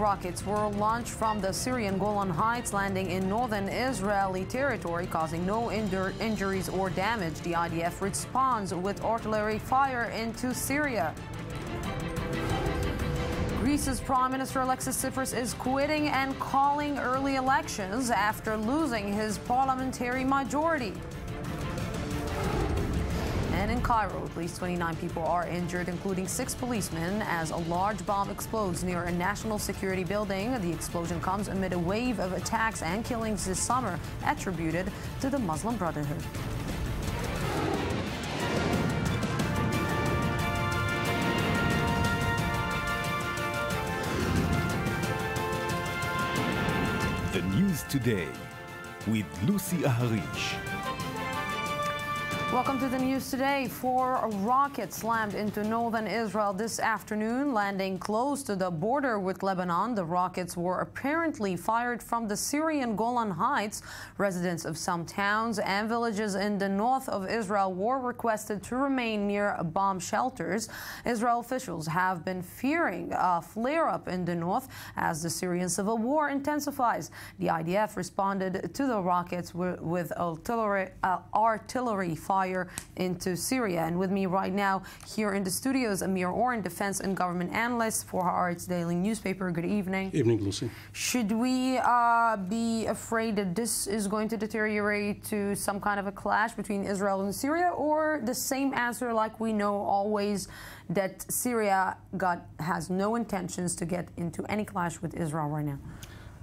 rockets were launched from the Syrian Golan Heights, landing in northern Israeli territory, causing no injuries or damage. The IDF responds with artillery fire into Syria. Greece's Prime Minister Alexis Tsipras is quitting and calling early elections after losing his parliamentary majority. And in Cairo, at least 29 people are injured, including 6 policemen, as a large bomb explodes near a national security building. The explosion comes amid a wave of attacks and killings this summer attributed to the Muslim Brotherhood. The News Today with Lucy Aharish. Welcome to the news today. 4 rockets slammed into northern Israel this afternoon, landing close to the border with Lebanon. The rockets were apparently fired from the Syrian Golan Heights. Residents of some towns and villages in the north of Israel were requested to remain near bomb shelters. Israel officials have been fearing a flare-up in the north as the Syrian civil war intensifies. The IDF responded to the rockets with artillery fire into Syria. And with me right now here in the studios, Amir Oren, defense and government analyst for Haaretz Daily newspaper. Good evening. Evening, Lucy. Should we be afraid that this is going to deteriorate to some kind of a clash between Israel and Syria, or the same answer like we know always, that Syria has no intentions to get into any clash with Israel right now?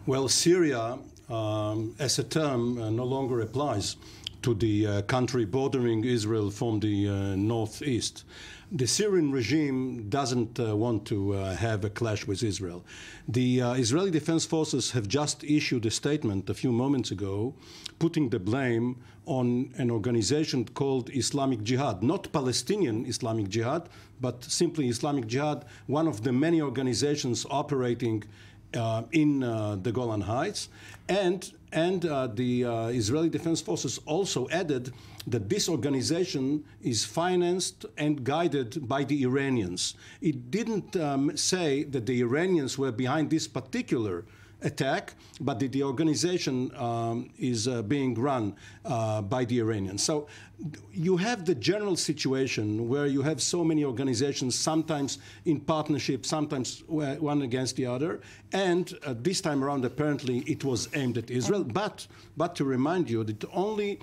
Well, Syria as a term no longer applies to the country bordering Israel from the northeast. The Syrian regime doesn't want to have a clash with Israel. The Israeli Defense Forces have just issued a statement a few moments ago putting the blame on an organization called Islamic Jihad, not Palestinian Islamic Jihad, but simply Islamic Jihad, one of the many organizations operating in the Golan Heights. And the Israeli Defense Forces also added that this organization is financed and guided by the Iranians. It didn't say that the Iranians were behind this particular attack, but that the organization is being run by the Iranians. So you have the general situation where you have so many organizations, sometimes in partnership, sometimes one against the other, and this time around apparently it was aimed at Israel. But to remind you that only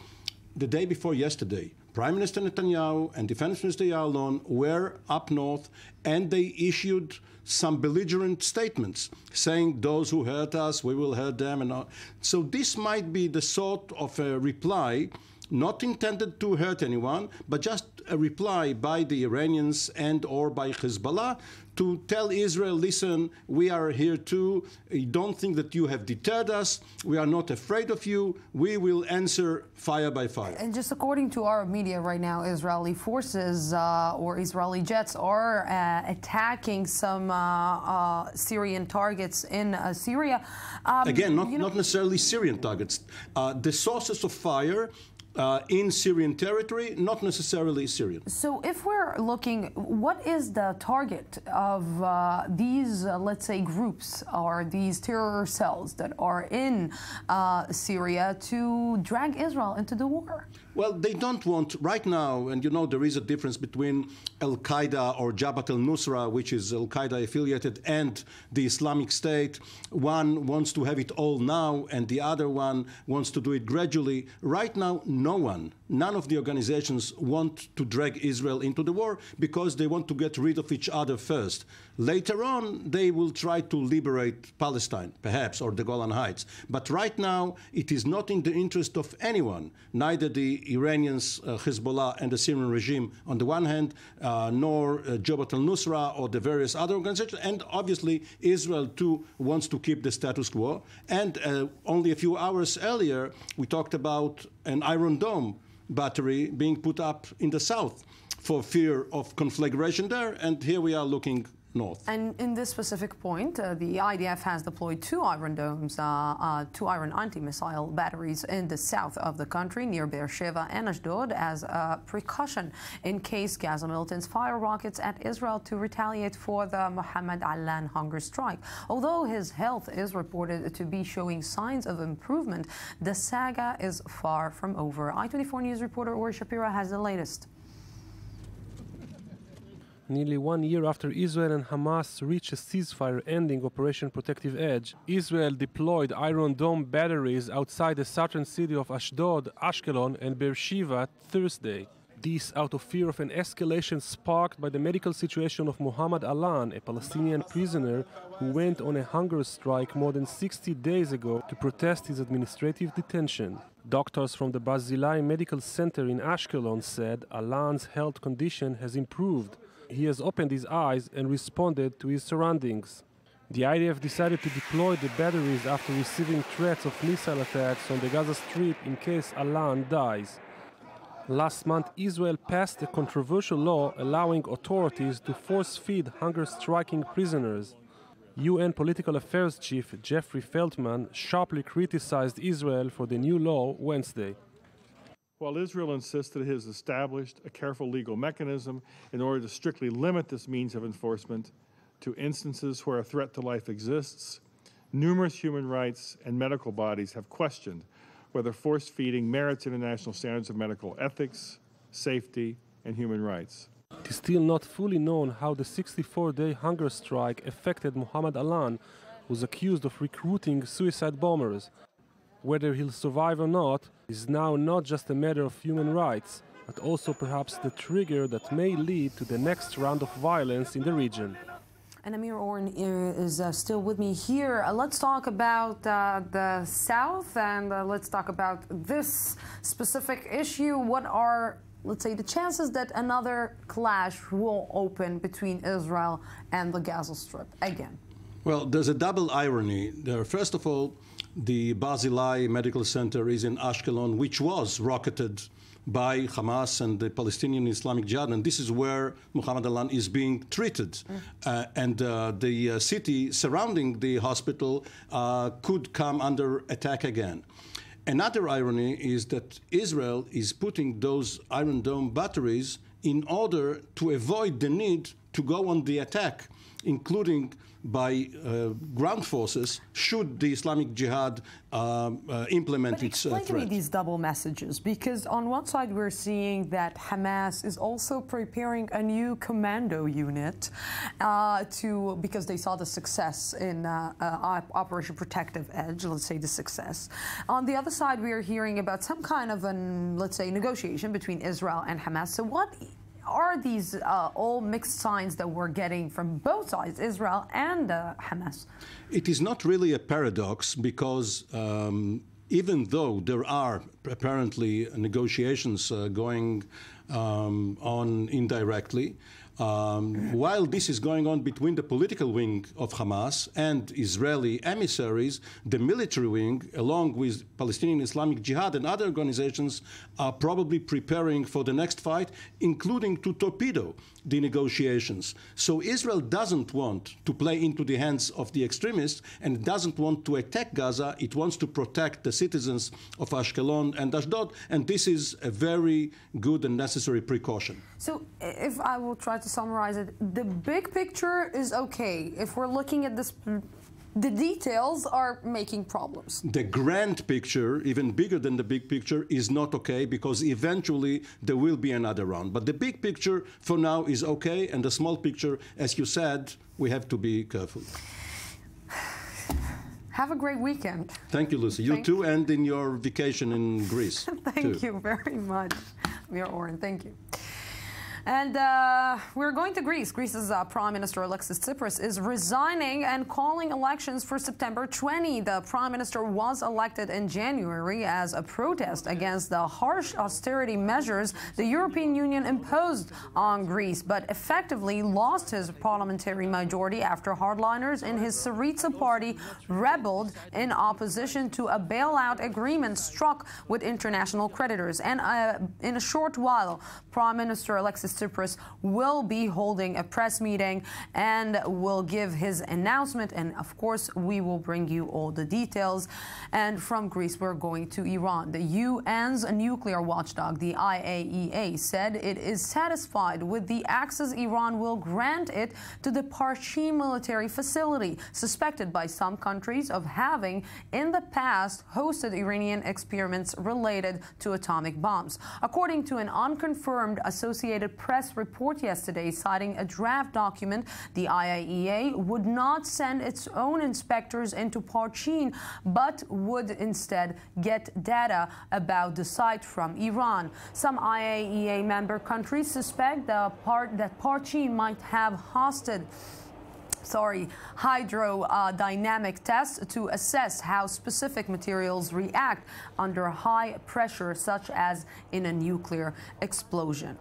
the day before yesterday, Prime Minister Netanyahu and Defense Minister Ya'alon were up north, and they issued some belligerent statements saying those who hurt us, we will hurt them. And all. So this might be the sort of a reply not intended to hurt anyone, but just a reply by the Iranians and or by Hezbollah to tell Israel, listen, we are here too. Don't think that you have deterred us. We are not afraid of you. We will answer fire by fire. And just according to our media right now, Israeli forces or Israeli jets are attacking some Syrian targets in Syria. Again, not necessarily Syrian targets. The sources of fire in Syrian territory, not necessarily Syrian. So if we're looking, what is the target of these, let's say, groups or these terror cells that are in Syria to drag Israel into the war? Well, they don't want, right now, and you know there is a difference between Al-Qaeda or Jabhat al-Nusra, which is Al-Qaeda affiliated, and the Islamic State. One wants to have it all now, and the other one wants to do it gradually. Right now, none of the organizations want to drag Israel into the war because they want to get rid of each other first. Later on, they will try to liberate Palestine, perhaps, or the Golan Heights. But right now, it is not in the interest of anyone, neither the Iranians, Hezbollah, and the Syrian regime on the one hand, nor Jabhat al-Nusra or the various other organizations. And obviously, Israel, too, wants to keep the status quo. And only a few hours earlier, we talked about an Iron Dome battery being put up in the south for fear of conflagration there. And here we are looking north. And in this specific point, the IDF has deployed two Iron Domes, two Iron anti-missile batteries in the south of the country, near Beersheba and Ashdod, as a precaution in case Gaza militants fire rockets at Israel to retaliate for the Mohammed Allan hunger strike. Although his health is reported to be showing signs of improvement, the saga is far from over. I-24 News reporter Ori Shapira has the latest. Nearly 1 year after Israel and Hamas reached a ceasefire ending Operation Protective Edge, Israel deployed Iron Dome batteries outside the southern city of Ashdod, Ashkelon and Beersheba Thursday. This out of fear of an escalation sparked by the medical situation of Mohammed Allan, a Palestinian prisoner who went on a hunger strike more than 60 days ago to protest his administrative detention. Doctors from the Barzilai Medical Center in Ashkelon said Allan's health condition has improved. He has opened his eyes and responded to his surroundings. The IDF decided to deploy the batteries after receiving threats of missile attacks on the Gaza Strip in case Allan dies. Last month, Israel passed a controversial law allowing authorities to force-feed hunger-striking prisoners. UN Political Affairs Chief Jeffrey Feltman sharply criticized Israel for the new law Wednesday. While Israel insists that it has established a careful legal mechanism in order to strictly limit this means of enforcement to instances where a threat to life exists, numerous human rights and medical bodies have questioned whether force feeding merits international standards of medical ethics, safety, and human rights. It is still not fully known how the 64-day hunger strike affected Mohammed Allan, who is accused of recruiting suicide bombers. Whether he'll survive or not is now not just a matter of human rights, but also perhaps the trigger that may lead to the next round of violence in the region. And Amir Oren is still with me here. Let's talk about the South, and let's talk about this specific issue. What are, let's say, the chances that another clash will open between Israel and the Gaza Strip again? Well, there's a double irony there. First of all, the Barzilai Medical Center is in Ashkelon, which was rocketed by Hamas and the Palestinian Islamic Jihad, and this is where Mohammed Allan is being treated. And the city surrounding the hospital could come under attack again. Another irony is that Israel is putting those Iron Dome batteries in order to avoid the need to go on the attack, including by ground forces, should the Islamic Jihad implement its threat. Explain to me these double messages, because on one side we're seeing that Hamas is also preparing a new commando unit because they saw the success in Operation Protective Edge, let's say the success. On the other side, we are hearing about some kind of let's say, negotiation between Israel and Hamas. So what are these all mixed signs that we're getting from both sides, Israel and Hamas? It is not really a paradox, because even though there are apparently negotiations going on indirectly, while this is going on between the political wing of Hamas and Israeli emissaries, the military wing, along with Palestinian Islamic Jihad and other organizations, are probably preparing for the next fight, including to torpedo the negotiations. So Israel doesn't want to play into the hands of the extremists and doesn't want to attack Gaza. It wants to protect the citizens of Ashkelon and Ashdod, and this is a very good and necessary precaution. So if I will try to summarize it, the big picture is okay. If we're looking at this, the details are making problems. The grand picture, even bigger than the big picture, is not okay, because eventually there will be another round. But the big picture for now is okay, and the small picture, as you said, we have to be careful. Have a great weekend. Thank you, Lucy. You too, and in your vacation in Greece. Thank you very much, Amir Oren. Thank you. And we're going to Greece. Greece's Prime Minister Alexis Tsipras is resigning and calling elections for September 20. The Prime Minister was elected in January as a protest against the harsh austerity measures the European Union imposed on Greece, but effectively lost his parliamentary majority after hardliners in his Syriza party rebelled in opposition to a bailout agreement struck with international creditors. And in a short while, Prime Minister Alexis Tsipras will be holding a press meeting and will give his announcement. And of course, we will bring you all the details. And from Greece, we're going to Iran. The UN's nuclear watchdog, the IAEA, said it is satisfied with the access Iran will grant it to the Parchin military facility, suspected by some countries of having in the past hosted Iranian experiments related to atomic bombs. According to an unconfirmed Associated Press report yesterday citing a draft document, the IAEA would not send its own inspectors into Parchin, but would instead get data about the site from Iran. Some IAEA member countries suspect that Parchin might have hosted hydrodynamic tests to assess how specific materials react under high pressure, such as in a nuclear explosion.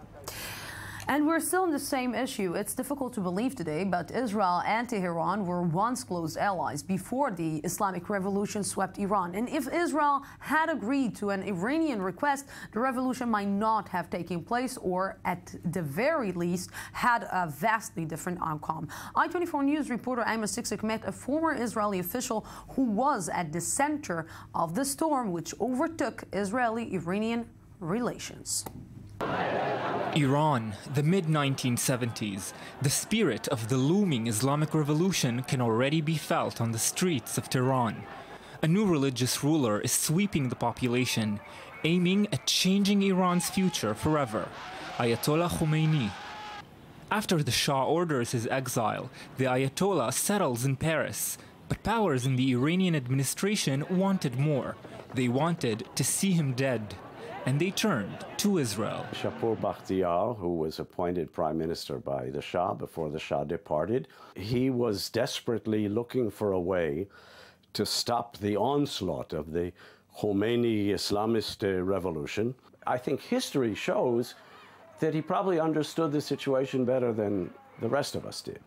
And we're still in the same issue. It's difficult to believe today, but Israel and Tehran were once close allies before the Islamic Revolution swept Iran. And if Israel had agreed to an Iranian request, the revolution might not have taken place, or at the very least had a vastly different outcome. I-24 News reporter Amos Siksik met a former Israeli official who was at the center of the storm which overtook Israeli-Iranian relations. Iran, the mid-1970s. The spirit of the looming Islamic Revolution can already be felt on the streets of Tehran. A new religious ruler is sweeping the population, aiming at changing Iran's future forever. Ayatollah Khomeini. After the Shah orders his exile, the Ayatollah settles in Paris. But powers in the Iranian administration wanted more. They wanted to see him dead. And they turned to Israel. Shapur Bakhtiar, who was appointed prime minister by the Shah before the Shah departed, he was desperately looking for a way to stop the onslaught of the Khomeini Islamist revolution. I think history shows that he probably understood the situation better than the rest of us did.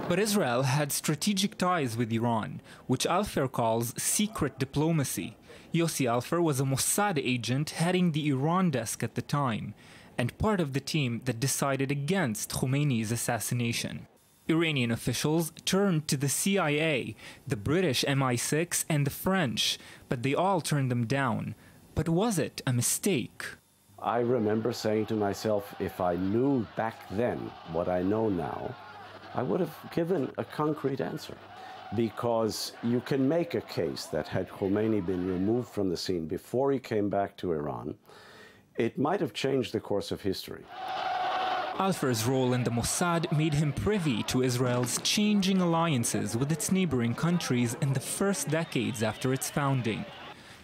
But Israel had strategic ties with Iran, which Alfer calls secret diplomacy. Yossi Alfer was a Mossad agent heading the Iran desk at the time, and part of the team that decided against Khomeini's assassination. Iranian officials turned to the CIA, the British MI6, and the French, but they all turned them down. But was it a mistake? I remember saying to myself, if I knew back then what I know now, I would have given a concrete answer. Because you can make a case that had Khomeini been removed from the scene before he came back to Iran, it might have changed the course of history. Alfer's role in the Mossad made him privy to Israel's changing alliances with its neighboring countries in the first decades after its founding.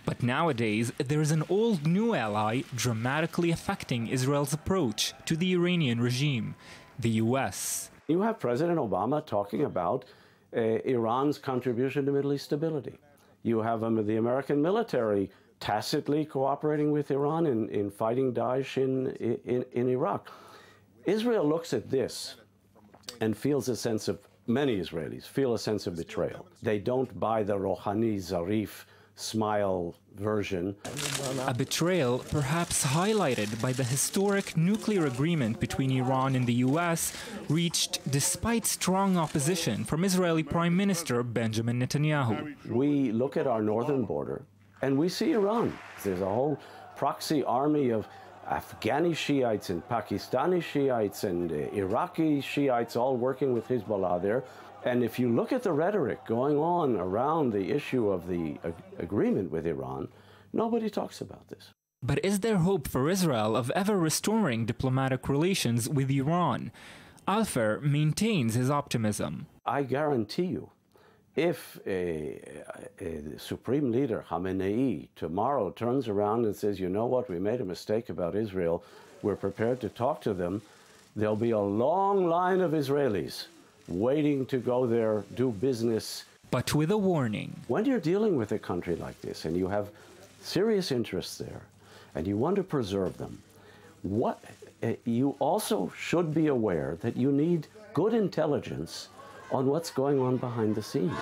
But nowadays, there is an old new ally dramatically affecting Israel's approach to the Iranian regime, the US. You have President Obama talking about Iran's contribution to Middle East stability. You have the American military tacitly cooperating with Iran in fighting Daesh in Iraq. Israel looks at this and feels a sense of, many Israelis feel a sense of betrayal. They don't buy the Rouhani Zarif smile version. A betrayal perhaps highlighted by the historic nuclear agreement between Iran and the US, reached despite strong opposition from Israeli Prime Minister Benjamin Netanyahu. We look at our northern border and we see Iran. There's a whole proxy army of Afghani Shiites and Pakistani Shiites and Iraqi Shiites all working with Hezbollah there. And if you look at the rhetoric going on around the issue of the agreement with Iran, nobody talks about this. But is there hope for Israel of ever restoring diplomatic relations with Iran? Alfer maintains his optimism. I guarantee you, if a supreme leader, Khamenei, tomorrow turns around and says, you know what, we made a mistake about Israel, we're prepared to talk to them, there'll be a long line of Israelis waiting to go there, do business. But with a warning. When you're dealing with a country like this and you have serious interests there and you want to preserve them, you also should be aware that you need good intelligence on what's going on behind the scenes.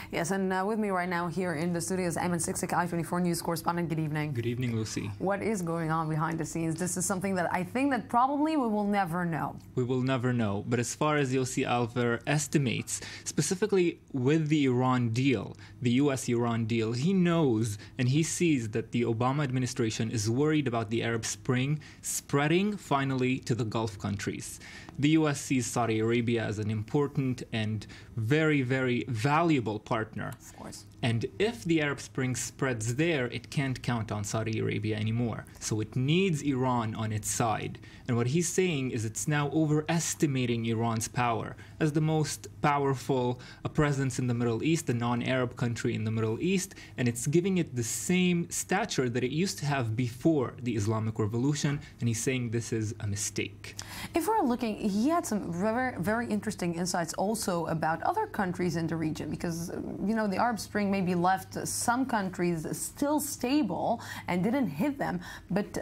Yes, and with me right now here in the studio is Ayman Siksik, I-24 News correspondent. Good evening. Good evening, Lucy. What is going on behind the scenes? This is something that I think that probably we will never know. We will never know. But as far as Yossi Alver estimates, specifically with the Iran deal, the U.S.-Iran deal, he knows and he sees that the Obama administration is worried about the Arab Spring spreading finally to the Gulf countries. The U.S. sees Saudi Arabia as an important and very, very valuable partner. Of course. And if the Arab Spring spreads there, it can't count on Saudi Arabia anymore. So it needs Iran on its side. And what he's saying is it's now overestimating Iran's power as the most powerful presence in the Middle East, the non-Arab country in the Middle East, and it's giving it the same stature that it used to have before the Islamic Revolution, and he's saying this is a mistake. If we're looking, he had some very, very interesting insights also about other countries in the region, because, you know, the Arab Spring maybe left some countries still stable and didn't hit them, but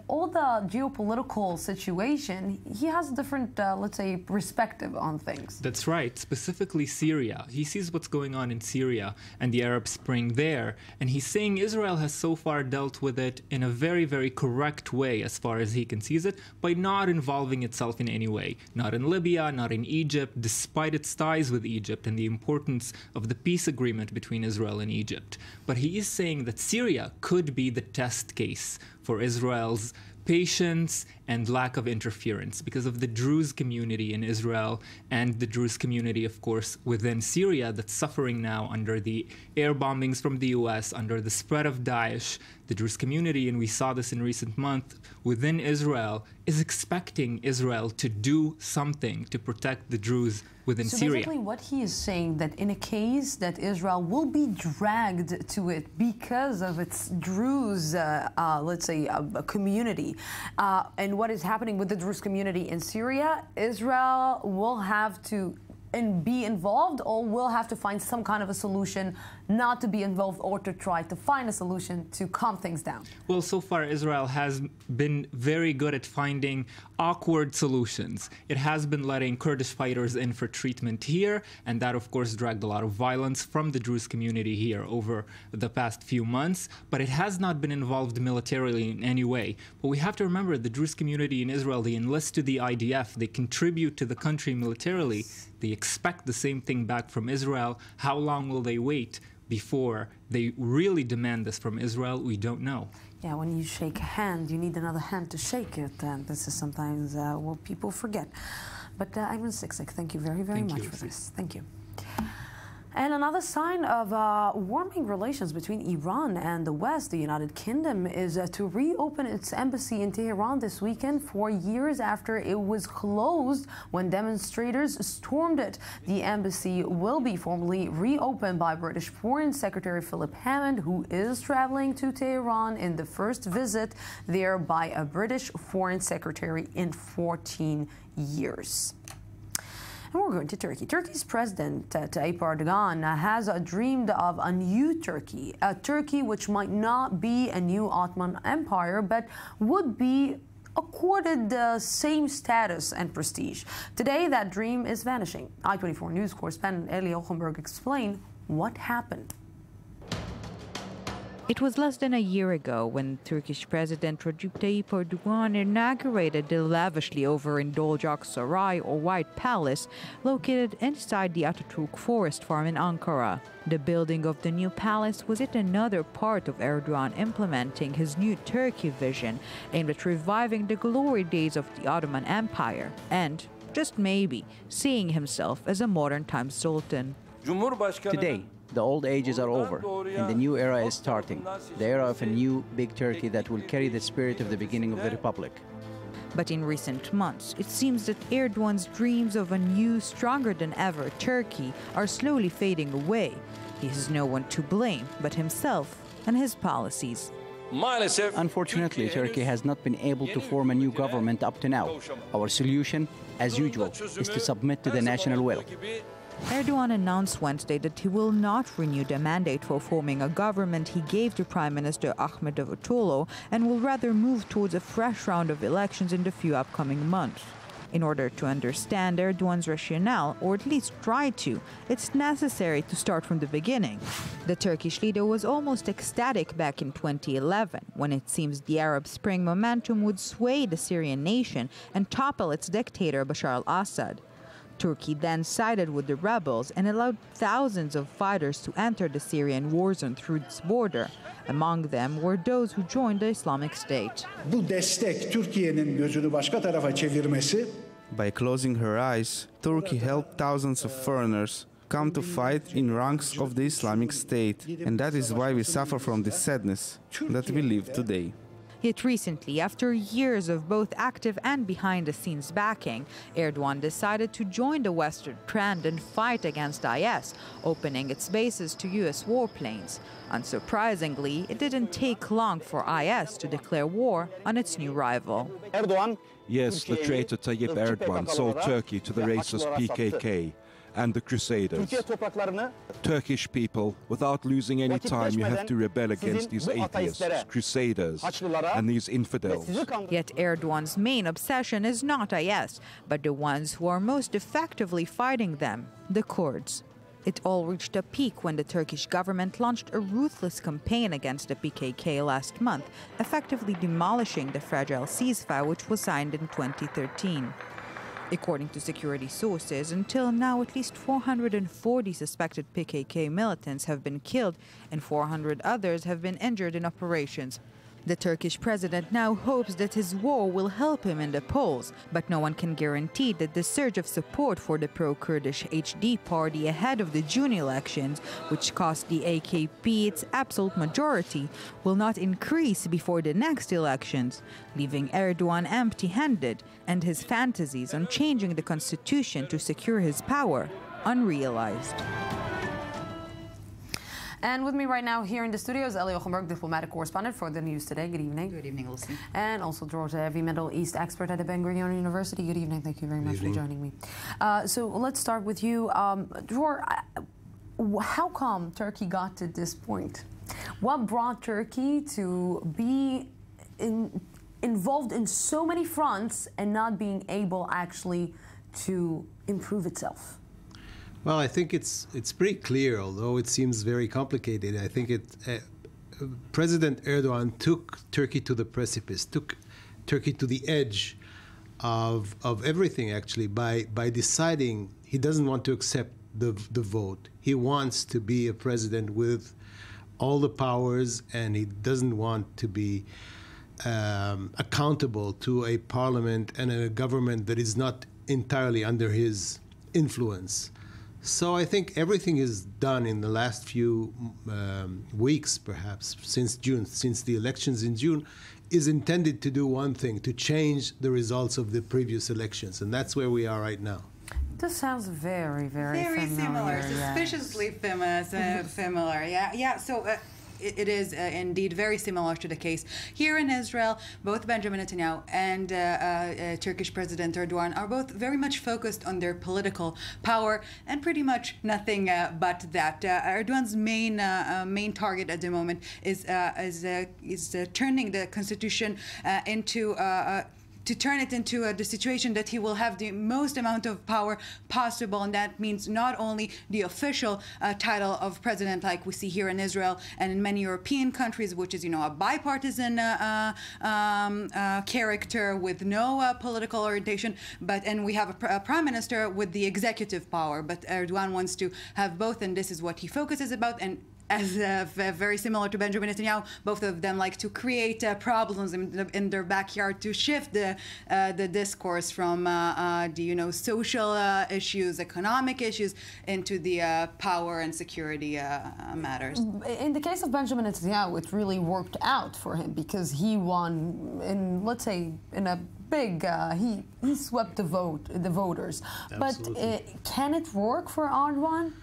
all the geopolitical situation, he has a different, let's say, perspective on things. That's right, specifically Syria. He sees what's going on in Syria and the Arab Spring there, and he's saying Israel has so far dealt with it in a very, very correct way as far as he can see it, by not involving itself in any way. Not in Libya, not in Egypt, despite its ties with Egypt and the importance of the peace agreement between Israel and Egypt. But he is saying that Syria could be the test case for Israel's patience and lack of interference because of the Druze community in Israel and the Druze community, of course, within Syria that's suffering now under the air bombings from the US, under the spread of Daesh. The Druze community, and we saw this in recent months, within Israel is expecting Israel to do something to protect the Druze within Syria. So basically what he is saying, that in a case that Israel will be dragged to it because of its Druze, let's say, community, and what is happening with the Druze community in Syria, Israel will have to be involved, or will have to find some kind of a solution not to be involved, or to try to find a solution to calm things down? Well, so far Israel has been very good at finding awkward solutions. It has been letting Kurdish fighters in for treatment here, and that of course dragged a lot of violence from the Druze community here over the past few months, but it has not been involved militarily in any way. But we have to remember the Druze community in Israel, they enlist to the IDF, they contribute to the country militarily, they expect the same thing back from Israel. How long will they wait before they really demand this from Israel? We don't know. Yeah, when you shake a hand, you need another hand to shake it, and this is sometimes what people forget. But Ayman Siksik, thank you very, very much for this. Thank you. And another sign of warming relations between Iran and the West, the United Kingdom, is to reopen its embassy in Tehran this weekend 4 years after it was closed when demonstrators stormed it. The embassy will be formally reopened by British Foreign Secretary Philip Hammond, who is traveling to Tehran in the first visit there by a British Foreign Secretary in 14 years. And we're going to Turkey. Turkey's President Tayyip Erdogan has dreamed of a new Turkey, a Turkey which might not be a new Ottoman Empire, but would be accorded the same status and prestige. Today, that dream is vanishing. I-24 News correspondent Eli Ochenberg explained what happened. It was less than a year ago when Turkish President Recep Tayyip Erdogan inaugurated the lavishly overindulged Aksaray, or White Palace, located inside the Atatürk Forest Farm in Ankara. The building of the new palace was yet another part of Erdogan implementing his new Turkey vision aimed at reviving the glory days of the Ottoman Empire and, just maybe, seeing himself as a modern-time sultan. Today, the old ages are over, and the new era is starting, the era of a new big Turkey that will carry the spirit of the beginning of the Republic. But in recent months, it seems that Erdogan's dreams of a new, stronger-than-ever Turkey are slowly fading away. He has no one to blame but himself and his policies. Unfortunately, Turkey has not been able to form a new government up to now. Our solution, as usual, is to submit to the national will. Erdogan announced Wednesday that he will not renew the mandate for forming a government he gave to Prime Minister Ahmet Davutoğlu and will rather move towards a fresh round of elections in the few upcoming months. In order to understand Erdogan's rationale, or at least try to, it's necessary to start from the beginning. The Turkish leader was almost ecstatic back in 2011, when it seems the Arab Spring momentum would sway the Syrian nation and topple its dictator Bashar al-Assad. Turkey then sided with the rebels and allowed thousands of fighters to enter the Syrian war zone through its border. Among them were those who joined the Islamic State. Bu destek Türkiye'nin gözünü başka tarafa çevirmesi. By closing her eyes, Turkey helped thousands of foreigners come to fight in ranks of the Islamic State, and that is why we suffer from this sadness that we live today. Yet recently, after years of both active and behind-the-scenes backing, Erdogan decided to join the Western trend and fight against IS, opening its bases to U.S. warplanes. Unsurprisingly, it didn't take long for IS to declare war on its new rival. Yes, the traitor Tayyip Erdogan sold Turkey to the racist PKK and the Crusaders. Turkish people, without losing any time, you have to rebel against these atheists, Crusaders, and these infidels. Yet Erdogan's main obsession is not IS, but the ones who are most effectively fighting them, the Kurds. It all reached a peak when the Turkish government launched a ruthless campaign against the PKK last month, effectively demolishing the fragile ceasefire which was signed in 2013. According to security sources, until now at least 440 suspected PKK militants have been killed and 400 others have been injured in operations. The Turkish president now hopes that his war will help him in the polls, but no one can guarantee that the surge of support for the pro-Kurdish HD party ahead of the June elections, which cost the AKP its absolute majority, will not increase before the next elections, leaving Erdogan empty-handed and his fantasies on changing the constitution to secure his power unrealized. And with me right now here in the studio is Ellie Ochenberg, diplomatic correspondent for the News Today. Good evening. Good evening, Lucy. And also George Heavy, Middle East expert at the Ben-Gurion University. Good evening. Thank you very much for joining me. So let's start with you. George, how come Turkey got to this point? What brought Turkey to be involved in so many fronts and not being able actually to improve itself? Well, I think it's pretty clear, although it seems very complicated. I think President Erdogan took Turkey to the precipice, took Turkey to the edge of everything, actually, by deciding he doesn't want to accept the vote. He wants to be a president with all the powers, and he doesn't want to be accountable to a parliament and a government that is not entirely under his influence. So I think everything is done in the last few weeks, perhaps, since June, since the elections in June, is intended to do one thing, to change the results of the previous elections. And that's where we are right now. This sounds very, very similar. Suspiciously familiar. Yeah. So it is indeed very similar to the case here in Israel. Both Benjamin Netanyahu and Turkish President Erdogan are both very much focused on their political power and pretty much nothing but that. Erdogan's main target at the moment is turning the constitution into the situation that he will have the most amount of power possible, and that means not only the official title of president like we see here in Israel and in many European countries, which is, a bipartisan character with no political orientation, and we have a prime minister with the executive power. But Erdogan wants to have both, and this is what he focuses about. And as very similar to Benjamin Netanyahu, both of them like to create problems in their backyard to shift the discourse from the social issues, economic issues, into the power and security matters. In the case of Benjamin Netanyahu, it really worked out for him because he won in, let's say, in a big, he swept the voters. Absolutely. But can it work for Erdogan?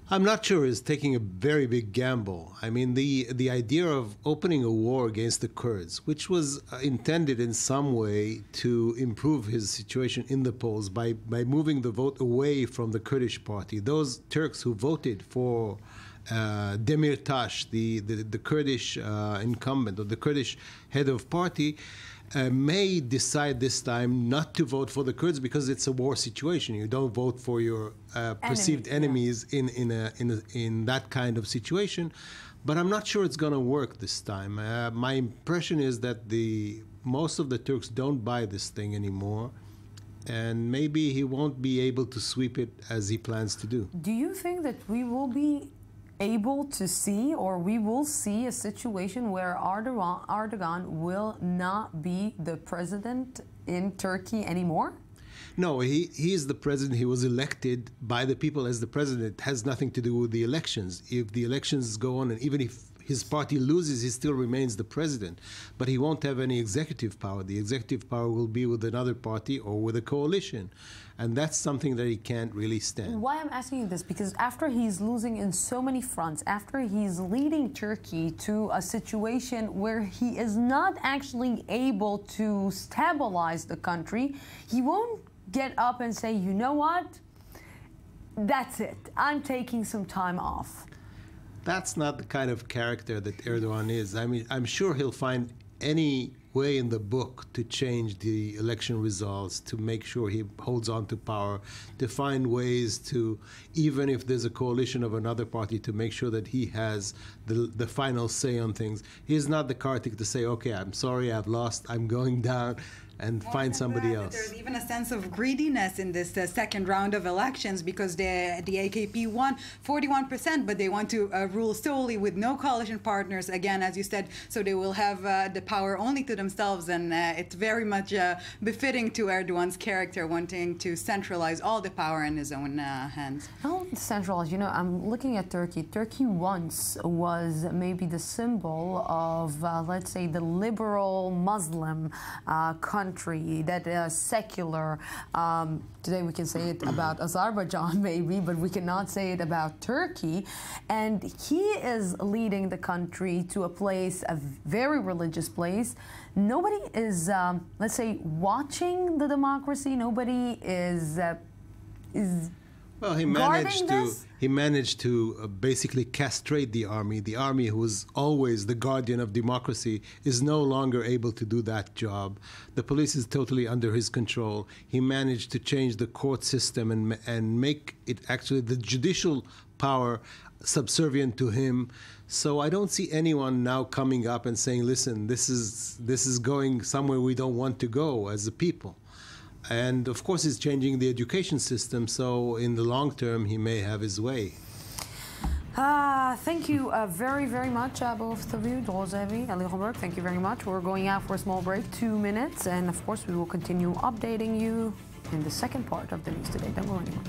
I'm not sure he's taking a very big gamble. I mean, the idea of opening a war against the Kurds, which was intended in some way to improve his situation in the polls by moving the vote away from the Kurdish party. Those Turks who voted for Demirtas, the Kurdish incumbent, or the Kurdish head of party, may decide this time not to vote for the Kurds because it's a war situation. You don't vote for your perceived enemies in that kind of situation. But I'm not sure it's going to work this time. My impression is that most of the Turks don't buy this thing anymore, and maybe he won't be able to sweep it as he plans to do. Do you think that we will be able to see, or we will see, a situation where Erdogan will not be the president in Turkey anymore? No, he is the president. He was elected by the people as the president. It has nothing to do with the elections. If the elections go on, and even if his party loses, he still remains the president. But he won't have any executive power. The executive power will be with another party or with a coalition. And that's something that he can't really stand. Why I'm asking you this, because after he's losing in so many fronts, after he's leading Turkey to a situation where he is not actually able to stabilize the country, he won't get up and say, you know what, that's it, I'm taking some time off. That's not the kind of character that Erdogan is. I mean, I'm sure he'll find any way in the book to change the election results, to make sure he holds on to power, to find ways to, even if there's a coalition of another party, to make sure that he has the final say on things. He's not the Kartik to say, okay, I'm sorry, I've lost, I'm going down, and find somebody else. There's even a sense of greediness in this second round of elections, because the AKP won 41%, but they want to rule solely with no coalition partners, again, as you said, so they will have the power only to themselves, and it's very much befitting to Erdogan's character, wanting to centralize all the power in his own hands. Not centralized, you know, I'm looking at Turkey. Turkey once was maybe the symbol of, let's say, the liberal Muslim country, that secular. Today we can say it about Azerbaijan maybe, but we cannot say it about Turkey. And he is leading the country to a place, a very religious place. Nobody is, let's say, watching the democracy. Nobody is well, he managed to basically castrate the army. The army, who was always the guardian of democracy, is no longer able to do that job. The police is totally under his control. He managed to change the court system and make it actually the judicial power subservient to him. So I don't see anyone now coming up and saying, listen, this is going somewhere we don't want to go as a people. And of course, he's changing the education system, so in the long term, he may have his way. Thank you very, very much, both of you, Drozevi, Ali Holberg, thank you very much. We're going out for a small break, 2 minutes, and of course, we will continue updating you in the second part of the news today. Don't go anywhere.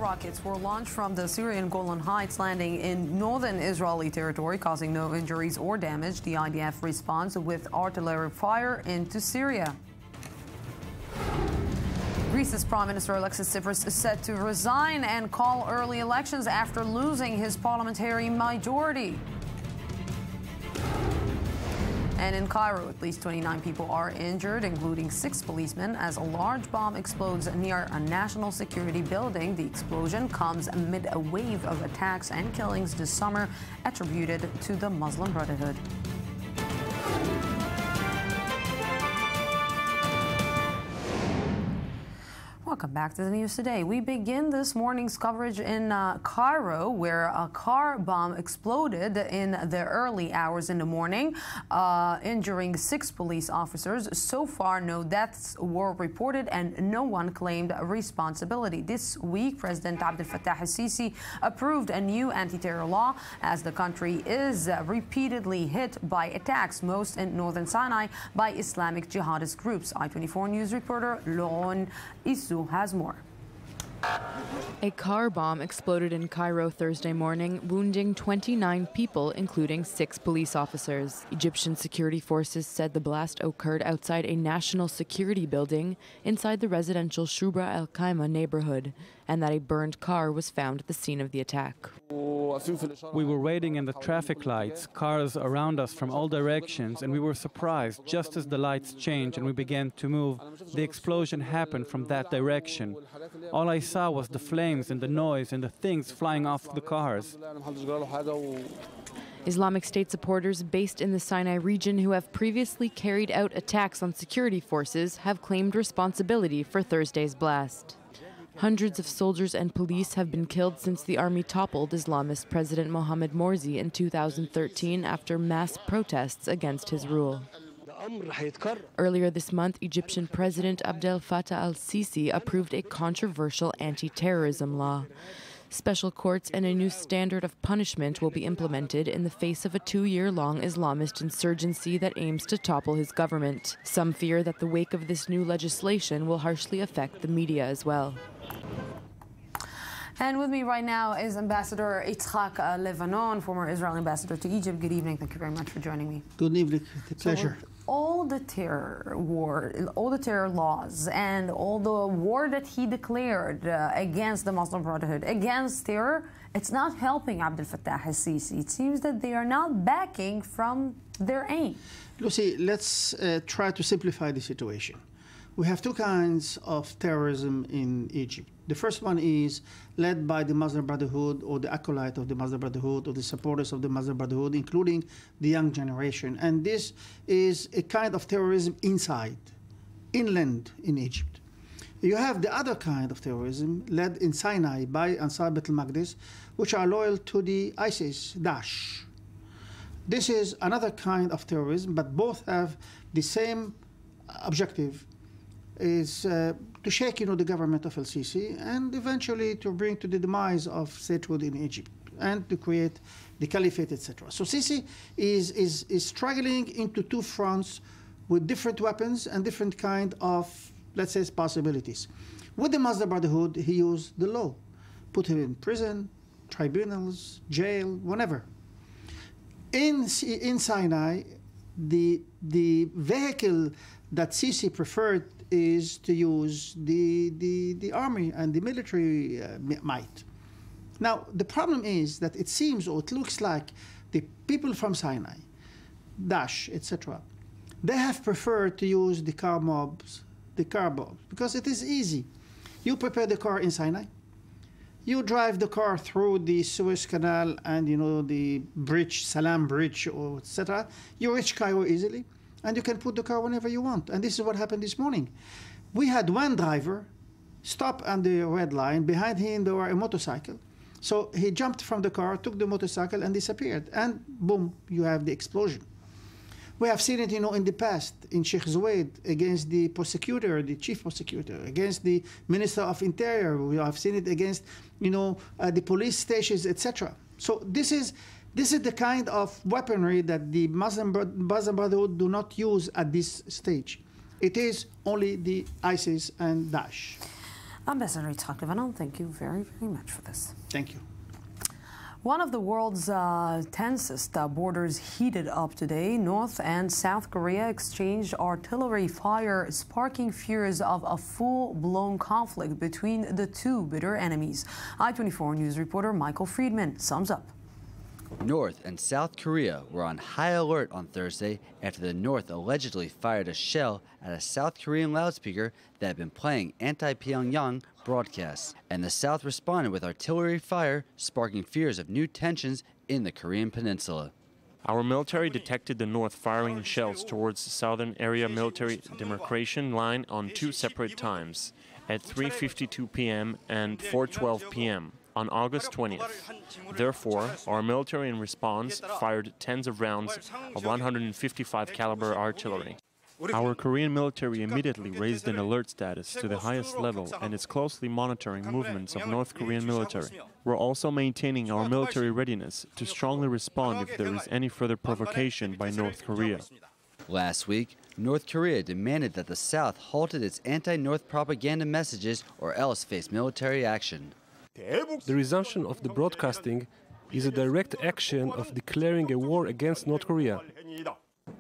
Rockets were launched from the Syrian Golan Heights, landing in northern Israeli territory, causing no injuries or damage. The IDF responds with artillery fire into Syria. Greece's Prime Minister Alexis Tsipras is set to resign and call early elections after losing his parliamentary majority. And in Cairo, at least 29 people are injured, including 6 policemen, as a large bomb explodes near a national security building. The explosion comes amid a wave of attacks and killings this summer attributed to the Muslim Brotherhood. Welcome back to the news today. We begin this morning's coverage in Cairo, where a car bomb exploded in the early hours in the morning, injuring 6 police officers. So far, no deaths were reported and no one claimed responsibility. This week, President Abdel Fattah al-Sisi approved a new anti-terror law as the country is repeatedly hit by attacks, most in northern Sinai, by Islamic jihadist groups. I-24 News reporter Laurent Issou has more. A car bomb exploded in Cairo Thursday morning, wounding 29 people, including 6 police officers. Egyptian security forces said the blast occurred outside a national security building inside the residential Shubra al-Qaima neighborhood. and that a burned car was found at the scene of the attack. We were waiting in the traffic lights, cars around us from all directions, and we were surprised. Just as the lights changed and we began to move, the explosion happened from that direction. All I saw was the flames and the noise and the things flying off the cars. Islamic State supporters based in the Sinai region who have previously carried out attacks on security forces have claimed responsibility for Thursday's blast. Hundreds of soldiers and police have been killed since the army toppled Islamist President Mohamed Morsi in 2013 after mass protests against his rule. Earlier this month, Egyptian President Abdel Fattah al-Sisi approved a controversial anti-terrorism law. Special courts and a new standard of punishment will be implemented in the face of a 2-year-long Islamist insurgency that aims to topple his government. Some fear that the wake of this new legislation will harshly affect the media as well. And with me right now is Ambassador Itzhak Levanon, former Israeli ambassador to Egypt. Good evening. Thank you very much for joining me. Good evening. Pleasure. All the terror laws, and all the war that he declared against the Muslim Brotherhood, against terror, it's not helping Abdel Fattah al-Sisi. It seems that they are not backing from their aim. Lucy, let's try to simplify the situation. We have two kinds of terrorism in Egypt. The first one is led by the Muslim Brotherhood or the acolyte of the Muslim Brotherhood or the supporters of the Muslim Brotherhood, including the young generation. And this is a kind of terrorism inland in Egypt. You have the other kind of terrorism led in Sinai by Ansar Beit al-Maqdis, which are loyal to the ISIS, Daesh. This is another kind of terrorism, but both have the same objective, is to shake, the government of al-Sisi and eventually to bring to the demise of statehood in Egypt and to create the caliphate, etc. So Sisi is struggling into two fronts with different weapons and different kind of, let's say, possibilities. With the Muslim Brotherhood, he used the law, put him in prison, tribunals, jail, whatever. In Sinai, the vehicle that Sisi preferred is to use the army and the military might. Now, the problem is that it seems, or it looks like, the people from Sinai, Daesh, etc., they have preferred to use the car mobs, because it is easy. You prepare the car in Sinai, you drive the car through the Suez Canal and, the bridge, Salam Bridge, or etc., you reach Cairo easily, and you can put the car whenever you want. And this is what happened this morning. We had one driver stop on the red line. Behind him, there were a motorcycle. So he jumped from the car, took the motorcycle, and disappeared. And boom, you have the explosion. We have seen it, in the past, in Sheikh Zoued, against the prosecutor, the chief prosecutor, against the Minister of Interior. We have seen it against, the police stations, etc. So this is the kind of weaponry that the Muslim Brotherhood do not use at this stage. It is only the ISIS and Daesh. Ambassador Itzhak Levanon, thank you very, very much for this. Thank you. One of the world's tensest borders heated up today. North and South Korea exchanged artillery fire, sparking fears of a full-blown conflict between the two bitter enemies. I-24 News reporter Michael Friedman sums up. North and South Korea were on high alert on Thursday after the North allegedly fired a shell at a South Korean loudspeaker that had been playing anti-Pyongyang broadcasts. And the South responded with artillery fire, sparking fears of new tensions in the Korean peninsula. Our military detected the North firing shells towards the southern area military demarcation line on 2 separate times, at 3:52 p.m. and 4:12 p.m. on August 20th. Therefore, our military in response fired tens of rounds of 155 caliber artillery. Our Korean military immediately raised an alert status to the highest level and is closely monitoring movements of North Korean military. We're also maintaining our military readiness to strongly respond if there is any further provocation by North Korea. Last week, North Korea demanded that the South halted its anti-North propaganda messages or else face military action. The resumption of the broadcasting is a direct action of declaring a war against North Korea.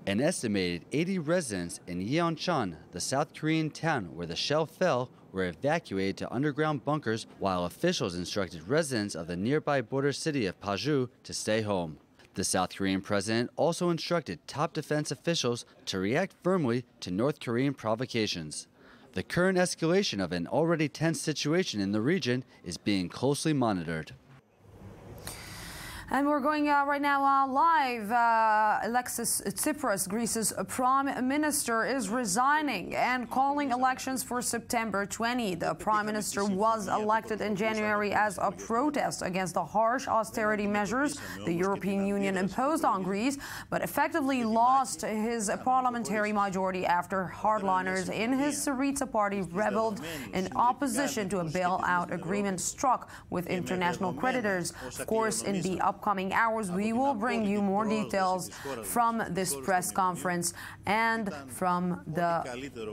An estimated 80 residents in Yeoncheon, the South Korean town where the shell fell, were were evacuated to underground bunkers, while officials instructed residents of the nearby border city of Paju to stay home. The South Korean president also instructed top defense officials to react firmly to North Korean provocations. The current escalation of an already tense situation in the region is being closely monitored. And we're going right now live. Alexis Tsipras, Greece's prime minister, is resigning and calling elections for September 20. The prime minister was elected in January as a protest against the harsh austerity measures the European Union imposed on Greece, but effectively lost his parliamentary majority after hardliners in his Syriza party rebelled in opposition to a bailout agreement struck with international creditors. Of course, in the upcoming hours, we will bring you more details from this press conference and from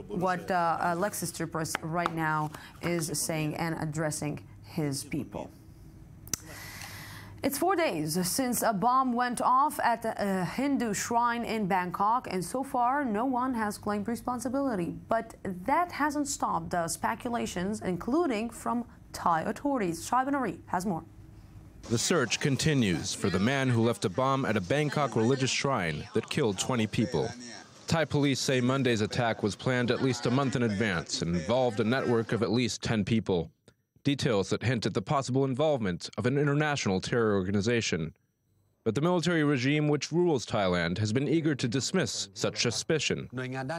what Alexis Tsipras right now is saying and addressing his people. It's 4 days since a bomb went off at a Hindu shrine in Bangkok, and so far no one has claimed responsibility. But that hasn't stopped the speculations, including from Thai authorities. Jaffa Port has more. The search continues for the man who left a bomb at a Bangkok religious shrine that killed 20 people. Thai police say Monday's attack was planned at least a month in advance and involved a network of at least 10 people. Details that hint at the possible involvement of an international terror organization. But the military regime which rules Thailand has been eager to dismiss such suspicion.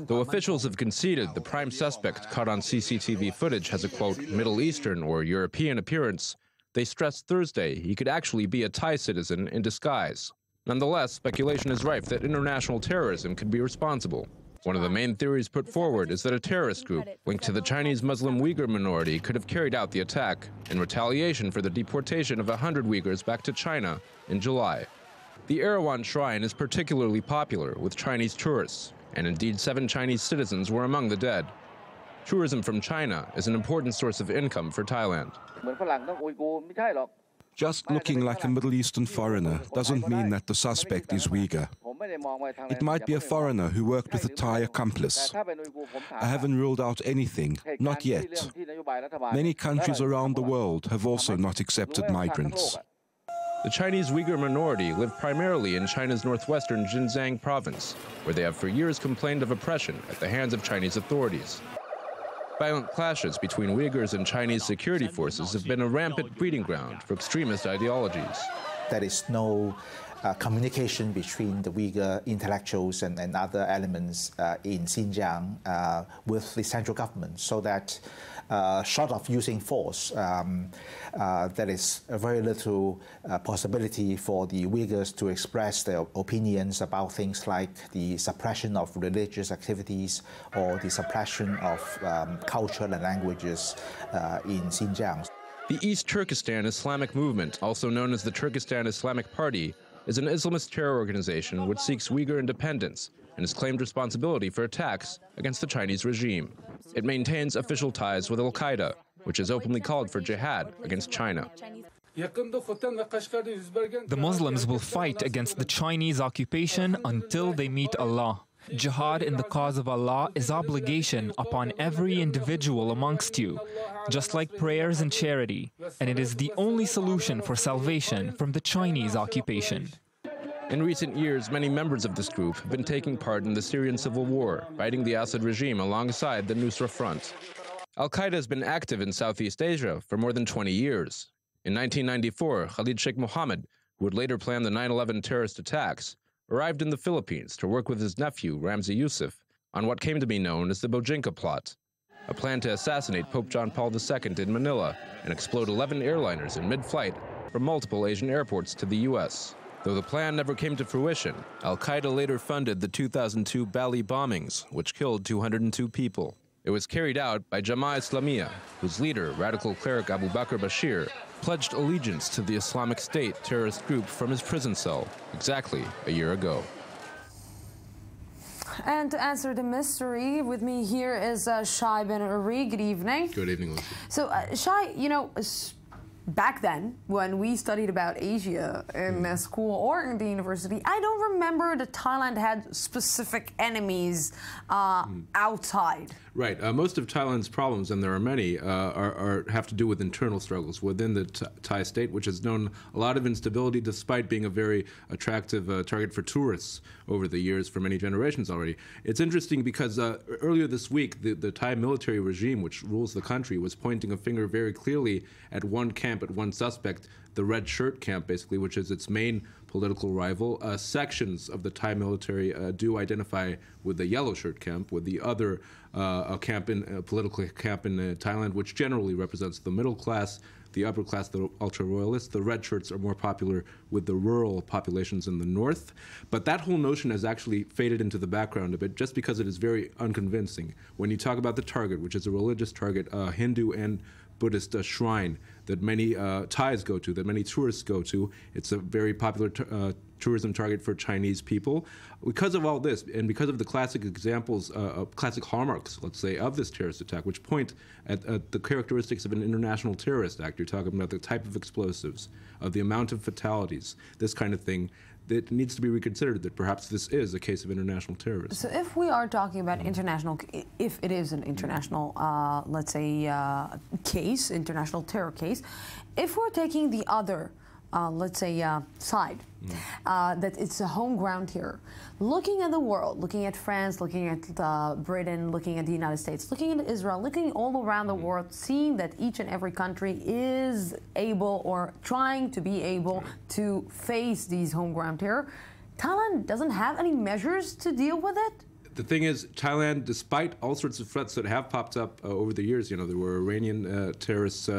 Though officials have conceded the prime suspect caught on CCTV footage has a, quote, Middle Eastern or European appearance, they stressed Thursday he could actually be a Thai citizen in disguise. Nonetheless, speculation is rife that international terrorism could be responsible. One of the main theories put forward is that a terrorist group linked to the Chinese Muslim Uyghur minority could have carried out the attack in retaliation for the deportation of 100 Uyghurs back to China in July. The Erawan Shrine is particularly popular with Chinese tourists, and indeed 7 Chinese citizens were among the dead. Tourism from China is an important source of income for Thailand. Just looking like a Middle Eastern foreigner doesn't mean that the suspect is Uyghur. It might be a foreigner who worked with a Thai accomplice. I haven't ruled out anything, not yet. Many countries around the world have also not accepted migrants. The Chinese Uyghur minority live primarily in China's northwestern Xinjiang province, where they have for years complained of oppression at the hands of Chinese authorities. Violent clashes between Uyghurs and Chinese security forces have been a rampant breeding ground for extremist ideologies. There is no communication between the Uyghur intellectuals and other elements in Xinjiang with the central government, so that short of using force, there is very little possibility for the Uyghurs to express their opinions about things like the suppression of religious activities or the suppression of culture and languages in Xinjiang. The East Turkestan Islamic Movement, also known as the Turkestan Islamic Party, is an Islamist terror organization which seeks Uyghur independence and has claimed responsibility for attacks against the Chinese regime. It maintains official ties with Al-Qaeda, which has openly called for jihad against China. The Muslims will fight against the Chinese occupation until they meet Allah. Jihad in the cause of Allah is obligation upon every individual amongst you, just like prayers and charity, and it is the only solution for salvation from the Chinese occupation. In recent years, many members of this group have been taking part in the Syrian civil war, fighting the Assad regime alongside the Nusra Front. Al-Qaeda has been active in Southeast Asia for more than 20 years. In 1994, Khalid Sheikh Mohammed, who would later plan the 9/11 terrorist attacks, arrived in the Philippines to work with his nephew, Ramzi Youssef, on what came to be known as the Bojinka Plot, a plan to assassinate Pope John Paul II in Manila and explode 11 airliners in mid-flight from multiple Asian airports to the U.S. Though the plan never came to fruition, Al-Qaeda later funded the 2002 Bali bombings, which killed 202 people. It was carried out by Jamaah Islamiyah, whose leader, radical cleric Abu Bakr Bashir, pledged allegiance to the Islamic State terrorist group from his prison cell exactly a year ago. And to answer the mystery, with me here is Shai Ben-Ari. Good evening. Good evening, Lucy. So, Shai, you know, back then, when we studied about Asia in school or in the university, I don't remember that Thailand had specific enemies outside Right. Most of Thailand's problems, and there are many, have to do with internal struggles within the Thai state, which has known a lot of instability despite being a very attractive target for tourists over the years for many generations already. It's interesting because earlier this week, the Thai military regime, which rules the country, was pointing a finger very clearly at one camp, at one suspect, the Red Shirt camp, basically, which is its main political rival. Sections of the Thai military do identify with the Yellow Shirt camp, with the other political camp in Thailand, which generally represents the middle class, the upper class, the ultra-royalists. The red shirts are more popular with the rural populations in the north. But that whole notion has actually faded into the background a bit just because it is very unconvincing. When you talk about the target, which is a religious target, a Hindu and Buddhist shrine that many Thais go to, that many tourists go to. It's a very popular tourism target for Chinese people. Because of all this, and because of the classic examples, classic hallmarks, let's say, of this terrorist attack, which point at the characteristics of an international terrorist act, you're talking about the type of explosives, of the amount of fatalities, this kind of thing, that needs to be reconsidered, that perhaps this is a case of international terrorism. So if we are talking about international, if it is an international, let's say, case, international terror case, if we're taking the other, let's say, side, that it's a home ground here, looking at the world, looking at France, looking at Britain, looking at the United States, looking at Israel, looking all around the world, seeing that each and every country is able or trying to be able to face these home ground terror, Thailand doesn't have any measures to deal with it? The thing is, Thailand, despite all sorts of threats that have popped up over the years, there were Iranian terrorists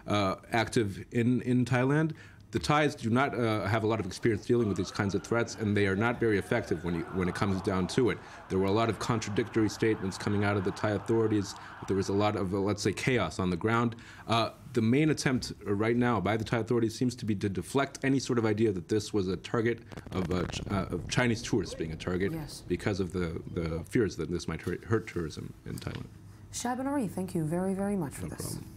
active in Thailand. The Thais do not have a lot of experience dealing with these kinds of threats, and they are not very effective when it comes down to it. There were a lot of contradictory statements coming out of the Thai authorities. There was a lot of, let's say, chaos on the ground. The main attempt right now by the Thai authorities seems to be to deflect any sort of idea that this was a target of Chinese tourists being a target, because of the fears that this might hurt tourism in Thailand. Shaban Ari, thank you very, very much for this. Problem.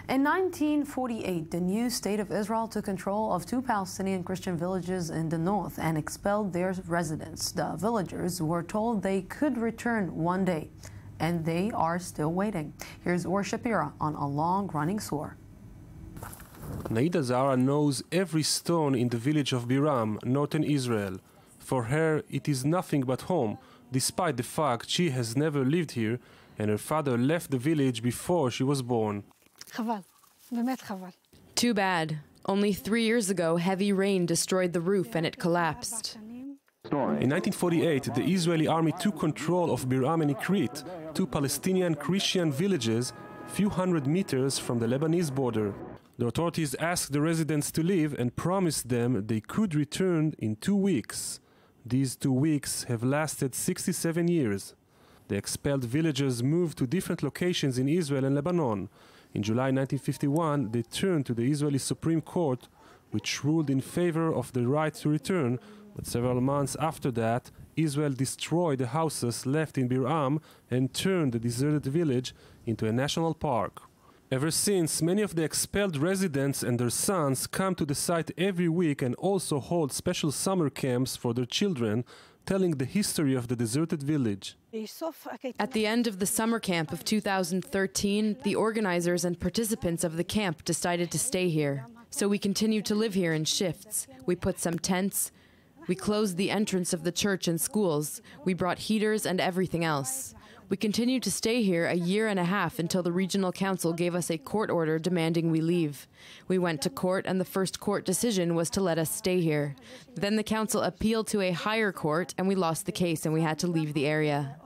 In 1948, the new state of Israel took control of 2 Palestinian Christian villages in the north and expelled their residents. The villagers were told they could return one day, and they are still waiting. Here's Or Shapira on a long-running sore. Naida Zara knows every stone in the village of Biram, northern Israel. For her, it is nothing but home, despite the fact she has never lived here, and her father left the village before she was born. Too bad. Only 3 years ago, heavy rain destroyed the roof and it collapsed. In 1948, the Israeli army took control of Biram and Ikrit, 2 Palestinian Christian villages, few hundred meters from the Lebanese border. The authorities asked the residents to leave and promised them they could return in 2 weeks. These 2 weeks have lasted 67 years. The expelled villagers moved to different locations in Israel and Lebanon. In July 1951, they turned to the Israeli Supreme Court, which ruled in favor of the right to return, but several months after that, Israel destroyed the houses left in Biram and turned the deserted village into a national park. Ever since, many of the expelled residents and their sons come to the site every week and also hold special summer camps for their children, telling the history of the deserted village. At the end of the summer camp of 2013, the organizers and participants of the camp decided to stay here. So we continued to live here in shifts. We put some tents. We closed the entrance of the church and schools. We brought heaters and everything else. We continued to stay here a year and a half until the regional council gave us a court order demanding we leave. We went to court, and the first court decision was to let us stay here. Then the council appealed to a higher court, and we lost the case and we had to leave the area.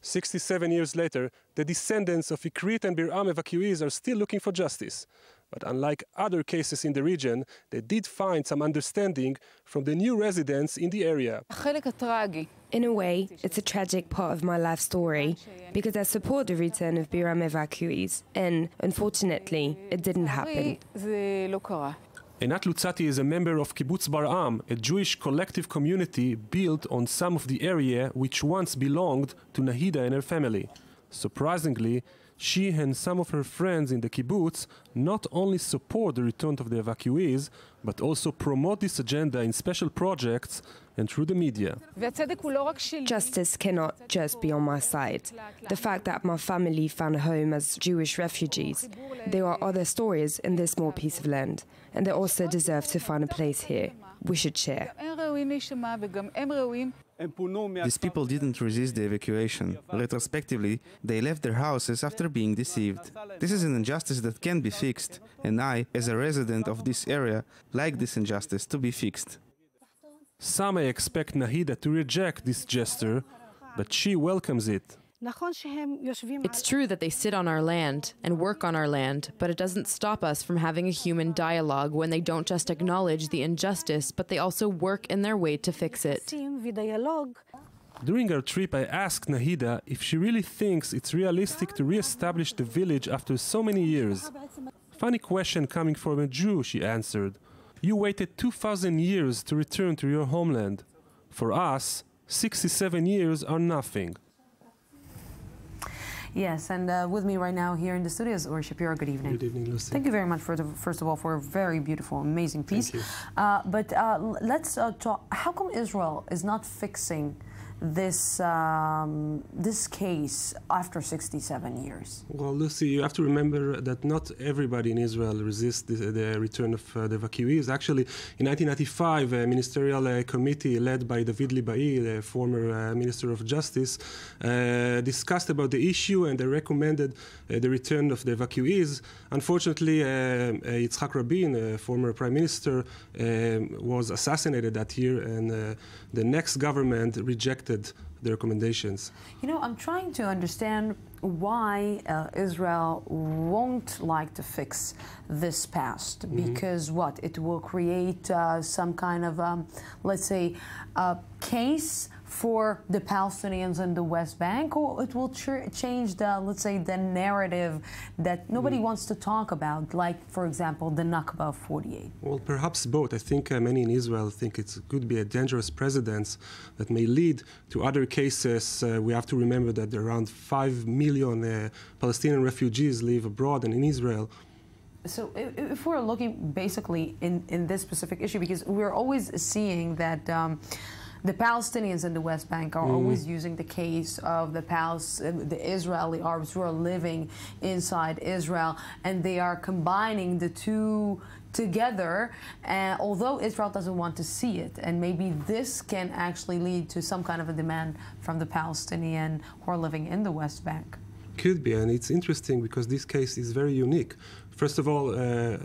67 years later, the descendants of Ikrit and Biram evacuees are still looking for justice. But unlike other cases in the region, they did find some understanding from the new residents in the area. In a way, it's a tragic part of my life story, because I support the return of Biram evacuees, and unfortunately, it didn't happen. Einat Lutzati is a member of Kibbutz Bar'am, a Jewish collective community built on some of the area which once belonged to Nahida and her family. Surprisingly, she and some of her friends in the kibbutz not only support the return of the evacuees, but also promote this agenda in special projects and through the media. Justice cannot just be on my side. The fact that my family found a home as Jewish refugees, there are other stories in this small piece of land, and they also deserve to find a place here. We should share. These people didn't resist the evacuation. Retrospectively, they left their houses after being deceived. This is an injustice that can be fixed, and I, as a resident of this area, like this injustice to be fixed. Some may expect Nahida to reject this gesture, but she welcomes it. It's true that they sit on our land and work on our land, but it doesn't stop us from having a human dialogue when they don't just acknowledge the injustice, but they also work in their way to fix it. During our trip, I asked Nahida if she really thinks it's realistic to re-establish the village after so many years. Funny question coming from a Jew, she answered. You waited 2,000 years to return to your homeland. For us, 67 years are nothing. Yes, and with me right now here in the studio is Uri Shapiro. Good evening. Good evening, Lucy. Thank you very much, first of all, for a very beautiful, amazing piece. Thank you. But let's talk. How come Israel is not fixing this this case after 67 years? Well, Lucy, you have to remember that not everybody in Israel resists the return of the evacuees. Actually, in 1995, a ministerial committee led by David Libai, the former Minister of Justice, discussed about the issue, and they recommended the return of the evacuees. Unfortunately, Yitzhak Rabin, former Prime Minister, was assassinated that year, and the next government rejected the recommendations. You know, I'm trying to understand why Israel won't like to fix this past, because what? It will create some kind of, let's say, case for the Palestinians in the West Bank, or it will change the, let's say, the narrative that nobody wants to talk about, like, for example, the Nakba of 48. Well, perhaps both. I think many in Israel think it could be a dangerous precedent that may lead to other cases. We have to remember that around 5 million Palestinian refugees live abroad and in Israel. So if we're looking basically in this specific issue, because we're always seeing that the Palestinians in the West Bank are always using the case of the Israeli Arabs who are living inside Israel, and they are combining the two together, although Israel doesn't want to see it. And maybe this can actually lead to some kind of a demand from the Palestinian who are living in the West Bank. Could be, and it's interesting because this case is very unique. First of all,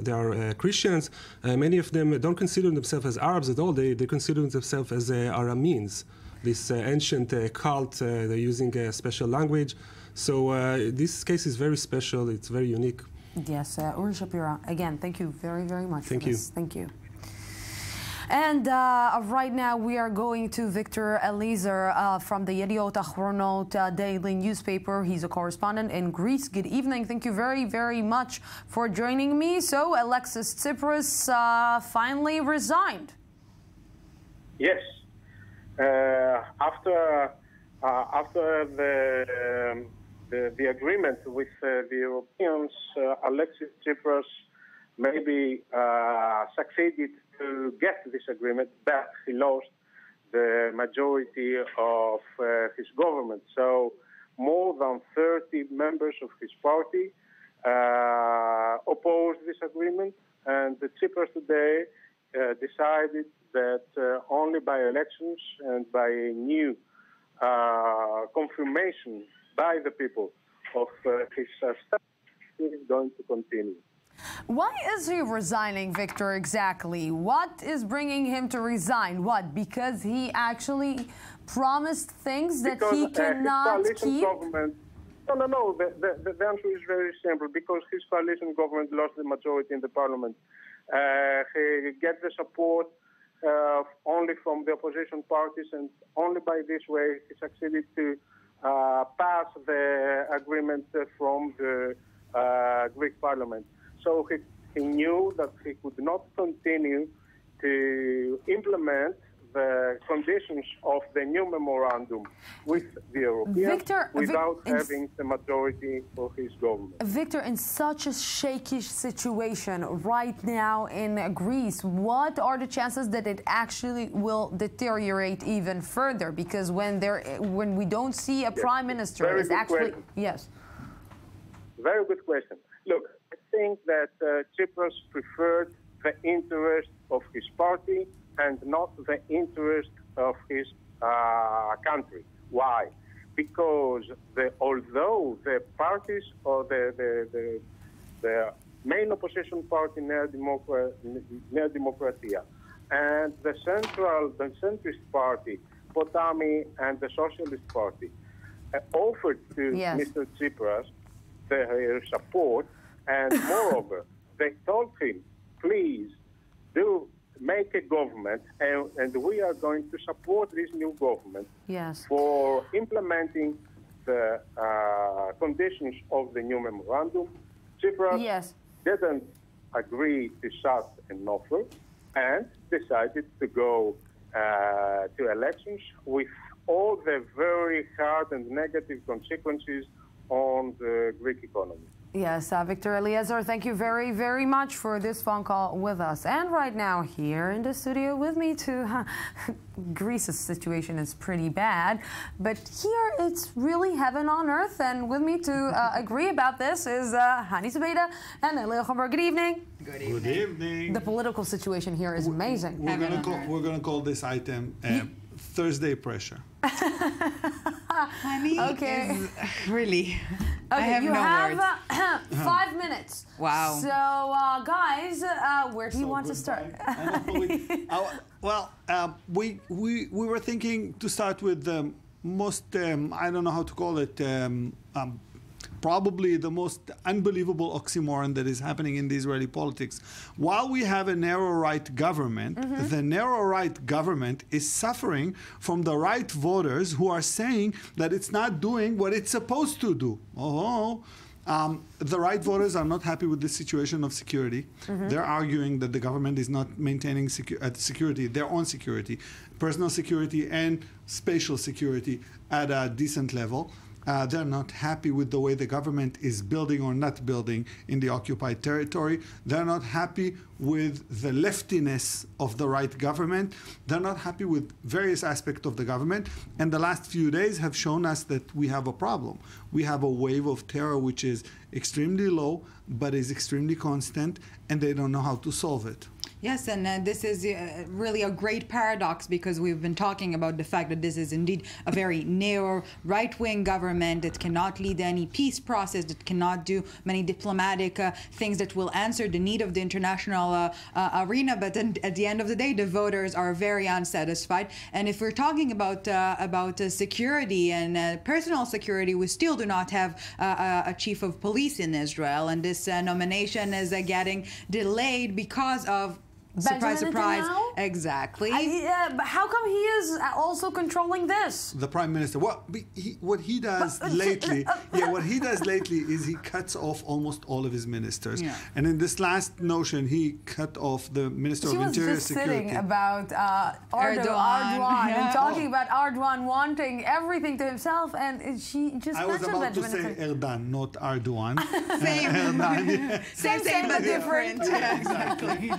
they are Christians. Many of them don't consider themselves as Arabs at all. They consider themselves as Arameans, this ancient cult. They're using a special language. So this case is very special. It's very unique. Yes, Uri Shapiro, again, thank you very, very much for this. Thank you. And right now we are going to Victor Eliezer from the Yediot Ahronot daily newspaper. He's a correspondent in Greece. Good evening. Thank you very, very much for joining me. So Alexis Tsipras finally resigned. Yes. After the agreement with the Europeans, Alexis Tsipras maybe succeeded to get this agreement, but he lost the majority of his government. So more than 30 members of his party opposed this agreement, and the Tsipras today decided that only by elections and by a new confirmation by the people of his staff, he is going to continue. Why is he resigning, Victor, exactly? What is bringing him to resign? What? Because he actually promised things that he cannot keep? No. The answer is very simple. Because his coalition government lost the majority in the parliament. He gets the support only from the opposition parties, and only by this way he succeeded to pass the agreement from the Greek parliament. So he knew that he could not continue to implement the conditions of the new memorandum with the Europeans without having the majority for his government. Victor, in such a shaky situation right now in Greece, what are the chances that it actually will deteriorate even further? Because when we don't see a prime minister is actually... Yes. Very good question. Look, I think that Tsipras preferred the interest of his party and not the interest of his country. Why? Because although the parties or the main opposition party, Nea Demokratia, and the centrist party, Potami, and the Socialist Party offered to Mr. Tsipras their support, and moreover, they told him, please do make a government, and we are going to support this new government for implementing the conditions of the new memorandum. Tsipras didn't agree to such an offer and decided to go to elections with all the very hard and negative consequences on the Greek economy. Yes, Victor Eliezer, thank you very, very much for this phone call with us. And right now here in the studio with me too, Greece's situation is pretty bad, but here it's really heaven on earth. And with me to agree about this is Hani Zubeida and Elia Khomber. Good evening. Good evening. Good evening. The political situation here is amazing. We're going to call this item Thursday pressure. Honey, is really. Okay, I have you no have words. 5 minutes. Wow. So, guys, where do you want to start? We were thinking to start with the most, I don't know how to call it, probably the most unbelievable oxymoron that is happening in the Israeli politics. While we have a narrow right government, the narrow right government is suffering from the right voters who are saying that it's not doing what it's supposed to do. The right voters are not happy with the situation of security. They're arguing that the government is not maintaining security, their own security, personal security and spatial security at a decent level. They're not happy with the way the government is building or not building in the occupied territory. They're not happy with the leftiness of the right government. They're not happy with various aspects of the government. And the last few days have shown us that we have a problem. We have a wave of terror which is extremely low, but is extremely constant, and they don't know how to solve it. Yes, and this is really a great paradox, because we've been talking about the fact that this is indeed a very narrow right-wing government that cannot lead any peace process, that cannot do many diplomatic things that will answer the need of the international arena. But then at the end of the day, the voters are very unsatisfied. And if we're talking about security and personal security, we still do not have a chief of police in Israel, and this nomination is getting delayed because of surprise, surprise. Exactly. But how come he is also controlling this? The prime minister. What he does lately? What he does lately is he cuts off almost all of his ministers. Yeah. And in this last notion, he cut off the minister of Interior Security. She was just sitting about Erdogan and talking about Erdogan wanting everything to himself, and she just I was about to say Erdogan, not Erdogan. Same. Erdogan. Same but different. Yeah, exactly.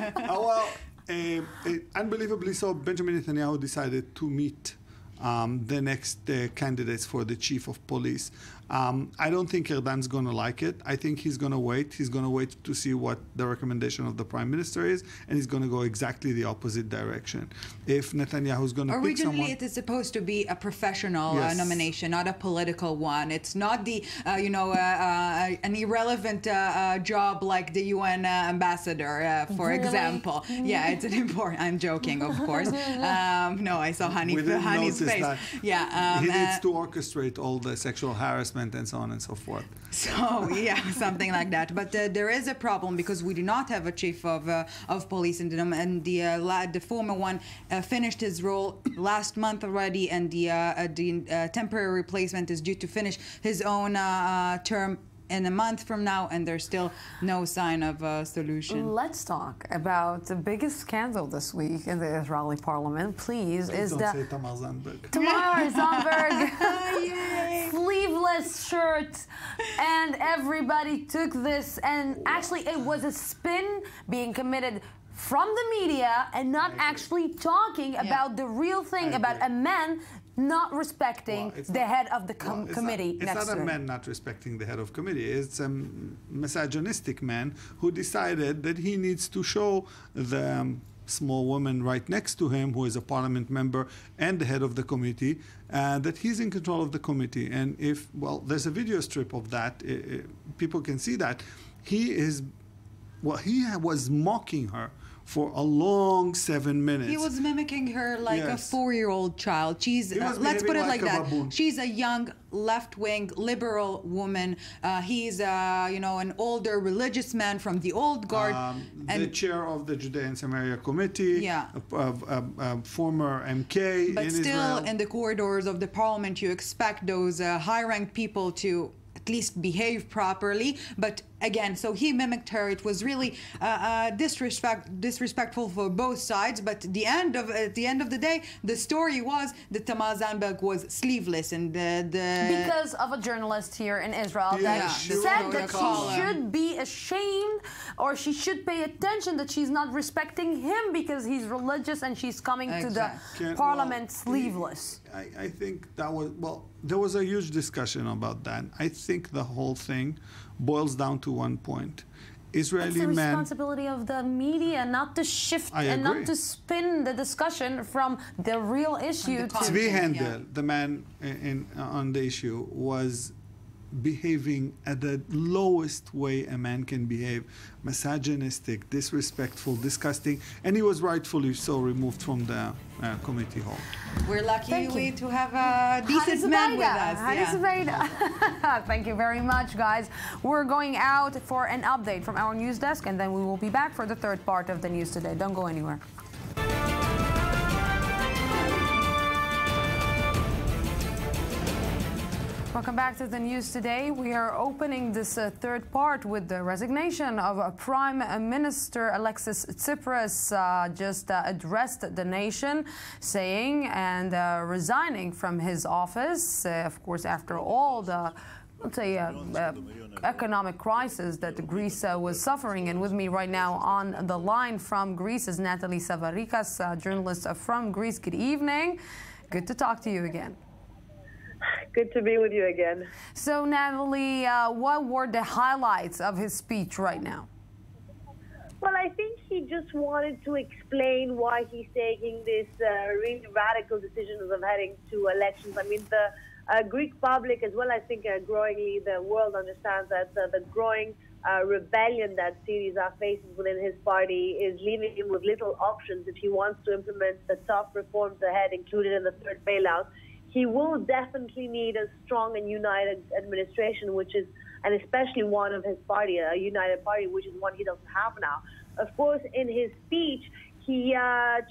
Unbelievably so, Benjamin Netanyahu decided to meet the next candidates for the chief of police. I don't think Erdogan's going to like it. I think he's going to wait. He's going to wait to see what the recommendation of the prime minister is, and he's going to go exactly the opposite direction. If Netanyahu's going to pick someone... Originally, it is supposed to be a professional nomination, not a political one. It's not the, an irrelevant job like the UN ambassador, for example. Yeah, it's an important... I'm joking, of course. No, I saw Hani's face. That. Yeah, he needs to orchestrate all the sexual harassment and so on and so forth. So yeah, something like that. But there is a problem, because we do not have a chief of police, and the former one finished his role last month already, and the temporary replacement is due to finish his own term in a month from now, and there's still no sign of a solution. Let's talk about the biggest scandal this week in the Israeli parliament. Please don't say Tamar Zandberg. Tamar Zandberg sleeveless shirt, and everybody took this, and actually it was a spin being committed from the media and not actually talking about the real thing, about a man not respecting the head of the committee next to him. It's not a man not respecting the head of committee. It's a misogynistic man who decided that he needs to show the small woman right next to him, who is a parliament member and the head of the committee, that he's in control of the committee. And if, well, there's a video strip of that, people can see that. He was mocking her for a long 7 minutes. He was mimicking her like a 4-year-old child. She's, let's put it like that. Baboon. She's a young, left-wing, liberal woman. He's, you know, an older religious man from the old guard. The chair of the Judea and Samaria Committee, a former MK but in still, Israel. in the corridors of the parliament, you expect those high-ranked people to at least behave properly. But again, so he mimicked her. It was really disrespectful for both sides. But at the end of the day, the story was that Tamar Zandberg was sleeveless, and because of a journalist here in Israel that said that she should be ashamed, or she should pay attention that she's not respecting him because he's religious and she's coming to the parliament sleeveless. I think that was, well, there was a huge discussion about that. I think the whole thing boils down to one point. Israeli men... It's the responsibility of the media not to shift and not to spin the discussion from the real issue to... Tzvi Handel, the man on the issue, was behaving at the lowest way a man can behave. Misogynistic, disrespectful, disgusting, and he was rightfully so removed from the committee hall. We're lucky to have a decent man with us. Thank you very much, guys. We're going out for an update from our news desk, and then we will be back for the third part of the news today. Don't go anywhere. Welcome back to the news today. We are opening this third part with the resignation of Prime Minister Alexis Tsipras. Just addressed the nation, saying and resigning from his office, of course, after all the, let's say, economic crisis that Greece was suffering. And with me right now on the line from Greece is Natalie Savarikas, journalist from Greece. Good evening. Good to talk to you again. Good to be with you again. So, Natalie, what were the highlights of his speech right now? Well, I think he just wanted to explain why he's taking this really radical decision of heading to elections. I mean, the Greek public, as well, I think growingly the world understands that the growing rebellion that Syriza faces within his party is leaving him with little options if he wants to implement the tough reforms ahead, included in the third bailout. He will definitely need a strong and united administration, which is, and especially one of his party, a united party, which is one he doesn't have now. Of course, in his speech, he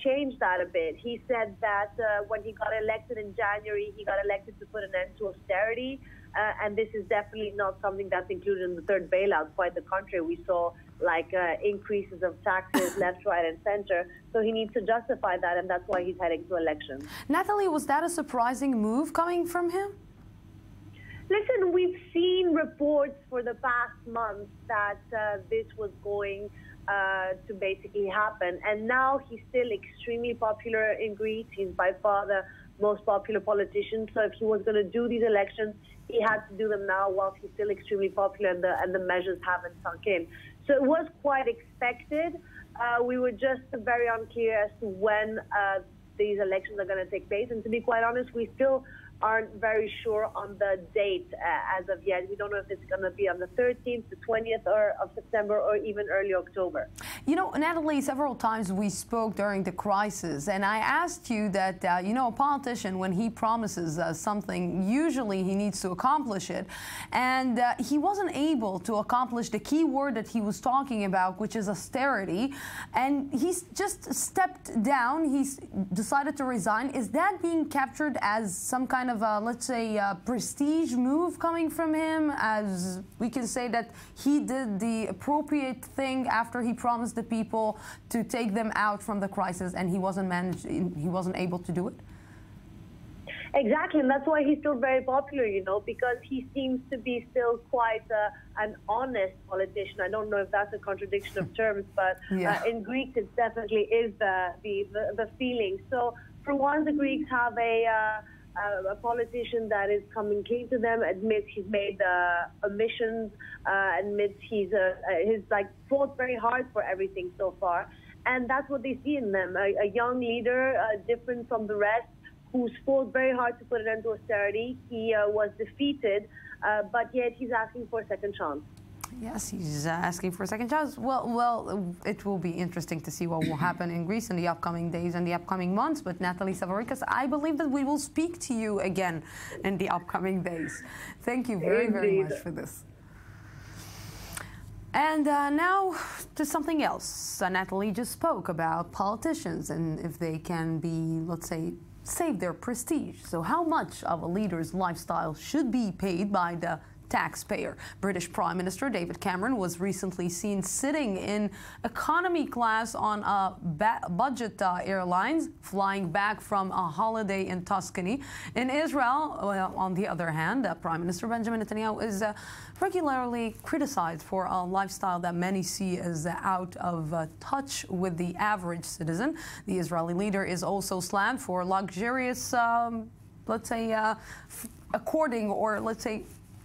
changed that a bit. He said that when he got elected in January, he got elected to put an end to austerity. And this is definitely not something that's included in the third bailout. Quite the contrary, we saw like increases of taxes left, right, and center. So he needs to justify that, and that's why he's heading to elections. Natalie, was that a surprising move coming from him? Listen, we've seen reports for the past month that this was going to basically happen. And now he's still extremely popular in Greece. He's by far the most popular politician. So if he was going to do these elections, he had to do them now while he's still extremely popular and the measures haven't sunk in. So it was quite expected. We were just very unclear as to when these elections are going to take place. And to be quite honest, we still aren't very sure on the date as of yet. We don't know if it's going to be on the 13th, the 20th of September, or even early October. You know, Natalie, several times we spoke during the crisis, and I asked you that, you know, a politician, when he promises something, usually he needs to accomplish it. And he wasn't able to accomplish the key word that he was talking about, which is austerity. And he's just stepped down. He's decided to resign. Is that being captured as some kind of a, let's say, a prestige move coming from him, as we can say that he did the appropriate thing after he promised the people to take them out from the crisis, and he wasn't able to do it? Exactly, and that's why he's still very popular, you know, because he seems to be still quite an honest politician. I don't know if that's a contradiction of terms, but in Greek it definitely is the feeling. So for one, the Greeks have a politician that is coming clean to them, admits he's made omissions, admits he's like fought very hard for everything so far, and that's what they see in them, a young leader, different from the rest, who's fought very hard to put an end to austerity. He was defeated, but yet he's asking for a second chance. Yes, he's asking for a second chance. Well, it will be interesting to see what will happen in Greece in the upcoming days and the upcoming months. But Natalie Savarikas, I believe that we will speak to you again in the upcoming days. Thank you very, very much for this. And now to something else. Natalie just spoke about politicians and if they can be, let's say, save their prestige. So how much of a leader's lifestyle should be paid by the taxpayer? British Prime Minister David Cameron was recently seen sitting in economy class on a budget airlines, flying back from a holiday in Tuscany. In Israel, on the other hand, Prime Minister Benjamin Netanyahu is regularly criticized for a lifestyle that many see as out of touch with the average citizen. The Israeli leader is also slammed for luxurious, let's say,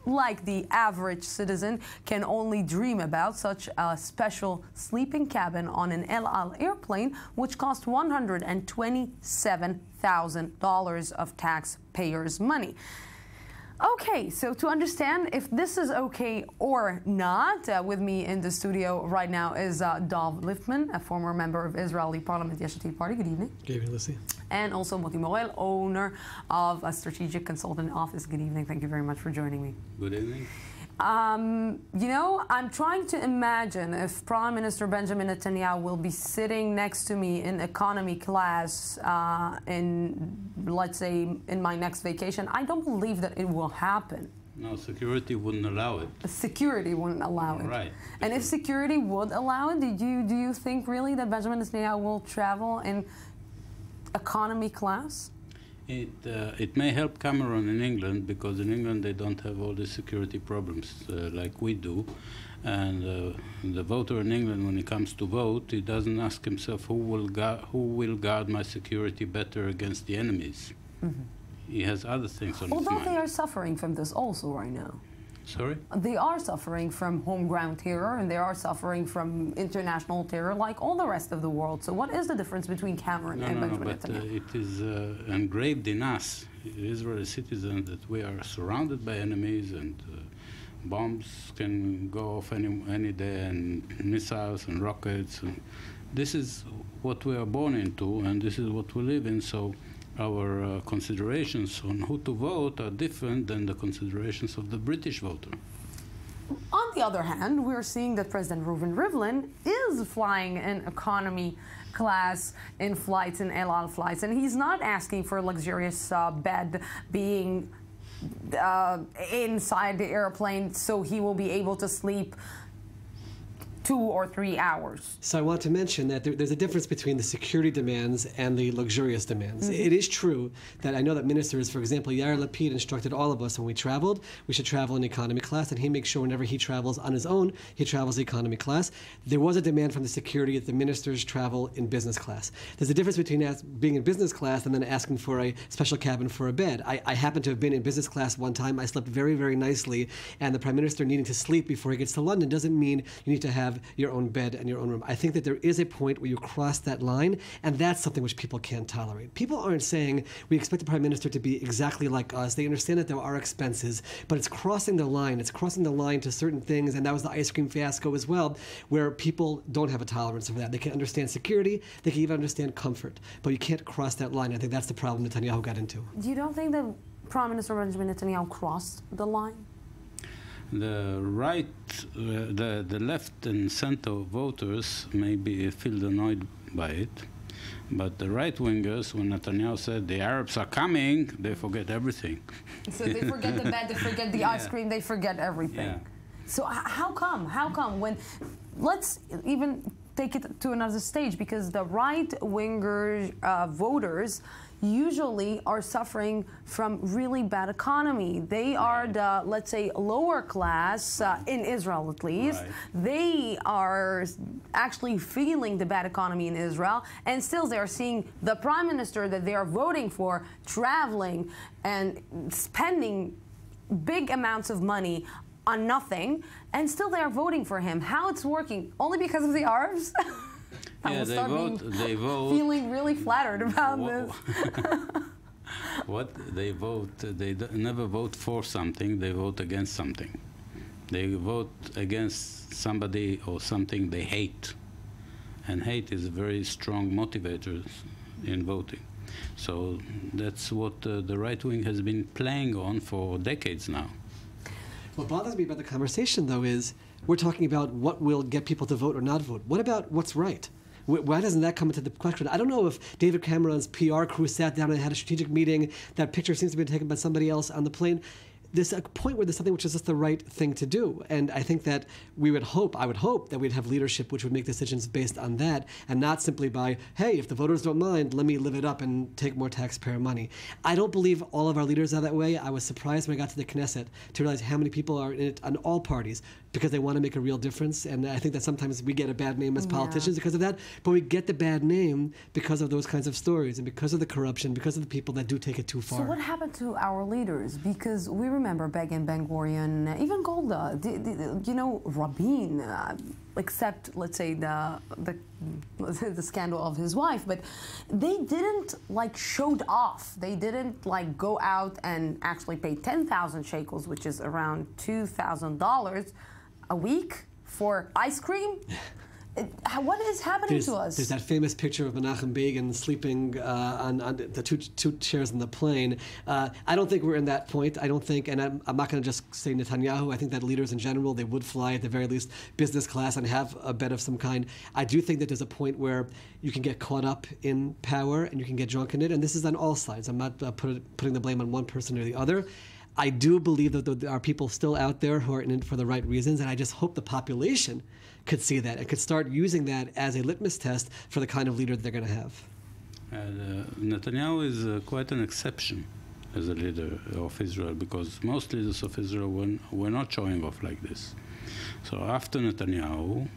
like the average citizen can only dream about, such a special sleeping cabin on an El Al airplane, which cost $127,000 of taxpayers' money. Okay, so to understand if this is okay or not, with me in the studio right now is Dov Liftman, a former member of Israeli Parliament Yesh Atid Party. Good evening. Good evening, Lucy. And also Moti Morel, owner of a strategic consultant office. Good evening. Thank you very much for joining me. Good evening. You know, I'm trying to imagine if Prime Minister Benjamin Netanyahu will be sitting next to me in economy class let's say, in my next vacation. I don't believe that it will happen. No, security wouldn't allow it. Security wouldn't allow it. Right. And if security would allow it, do you think really that Benjamin Netanyahu will travel in economy class? It may help Cameron in England, because in England they don't have all the security problems like we do. And the voter in England, when he comes to vote, he doesn't ask himself who will guard my security better against the enemies. Mm-hmm. He has other things on his mind. Although they are suffering from this also right now. Sorry? They are suffering from home ground terror, and they are suffering from international terror like all the rest of the world. So what is the difference between Cameron and Benjamin Netanyahu? It is engraved in us, Israeli citizens, that we are surrounded by enemies, and bombs can go off any day, and missiles and rockets. And this is what we are born into, and this is what we live in. So our considerations on who to vote are different than the considerations of the British voter. On the other hand, we're seeing that President Reuven Rivlin is flying in economy class in flights, in El Al flights, and he's not asking for a luxurious bed being inside the airplane so he will be able to sleep 2 or 3 hours. So I want to mention that there's a difference between the security demands and the luxurious demands. Mm-hmm. It is true that I know that ministers, for example, Yair Lapid instructed all of us when we traveled, we should travel in economy class, and he makes sure whenever he travels on his own, he travels economy class. There was a demand from the security that the ministers travel in business class. There's a difference between being in business class and then asking for a special cabin for a bed. I happen to have been in business class one time. I slept very, very nicely, and the Prime Minister needing to sleep before he gets to London doesn't mean you need to have your own bed and your own room. I think that there is a point where you cross that line, and that's something which people can't tolerate. People aren't saying we expect the Prime Minister to be exactly like us. They understand that there are expenses, but it's crossing the line. It's crossing the line to certain things, and that was the ice cream fiasco as well, where people don't have a tolerance for that. They can understand security, they can even understand comfort, but you can't cross that line. I think that's the problem Netanyahu got into. You don't think that Prime Minister Benjamin Netanyahu crossed the line? The right, the left and center voters may feel annoyed by it, But the right-wingers, when Netanyahu said the Arabs are coming, they forget everything. So they forget the bed, they forget the ice cream, they forget everything. Yeah. So how come? How come when, let's even take it to another stage, because the right-winger voters usually are suffering from really bad economy. They are the, let's say, lower class, in Israel at least. Right. They are actually feeling the bad economy in Israel, and still they are seeing the prime minister that they are voting for traveling and spending big amounts of money on nothing, and still they are voting for him. How it's working? Only because of the Arabs? Yeah, they vote. Feeling really flattered about this. What they vote, they never vote for something, they vote against something. They vote against somebody or something they hate. And hate is a very strong motivator in voting. So that's what the right wing has been playing on for decades now. What bothers me about the conversation, though, is we're talking about what will get people to vote or not vote. What about what's right? Why doesn't that come into the question? I don't know if David Cameron's PR crew sat down and had a strategic meeting. That picture seems to be taken by somebody else on the plane. There's a point where there's something which is just the right thing to do. And I think that I would hope that we'd have leadership which would make decisions based on that and not simply by, hey, if the voters don't mind, let me live it up and take more taxpayer money. I don't believe all of our leaders are that way. I was surprised when I got to the Knesset to realize how many people are in it on all parties because they want to make a real difference. And I think that sometimes we get a bad name as politicians because of that, but we get the bad name because of those kinds of stories and because of the corruption, because of the people that do take it too far. So what happened to our leaders? Because we remember Begin, Ben-Gurion, even Golda, you know, Rabin, except, let's say, the scandal of his wife, but they didn't, like, showed off. They didn't, like, go out and actually pay 10,000 shekels, which is around $2,000 a week for ice cream. What is happening to us? There's that famous picture of Menachem Begin sleeping on the two chairs in the plane. I don't think we're in that point. I don't think, and I'm not going to just say Netanyahu. I think that leaders in general, they would fly at the very least business class and have a bed of some kind. I do think that there's a point where you can get caught up in power and you can get drunk in it, and this is on all sides. I'm not putting the blame on one person or the other. I do believe that there are people still out there who are in it for the right reasons, and I just hope the population could see that and could start using that as a litmus test for the kind of leader that they're going to have. Netanyahu is quite an exception as a leader of Israel because most leaders of Israel were not showing off like this. So after Netanyahu,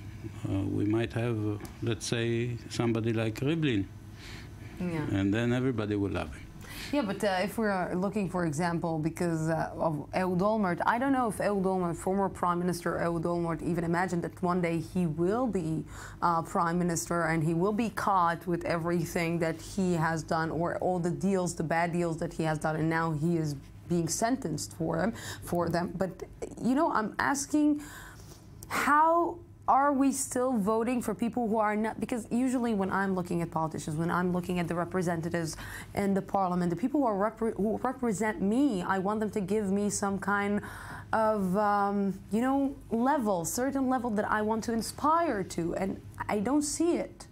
we might have, let's say, somebody like Rivlin, and then everybody will love him. Yeah, but if we're looking, for example, because of Ehud Olmert, I don't know if Ehud Olmert, former Prime Minister Ehud Olmert, even imagined that one day he will be Prime Minister and he will be caught with everything that he has done or all the deals, the bad deals that he has done, and now he is being sentenced for them. But, you know, I'm asking, how are we still voting for people who are not? Because usually when I'm looking at politicians, when I'm looking at the representatives in the parliament, the people who represent me, I want them to give me some kind of, you know, level, certain level that I want to inspire to, and I don't see it.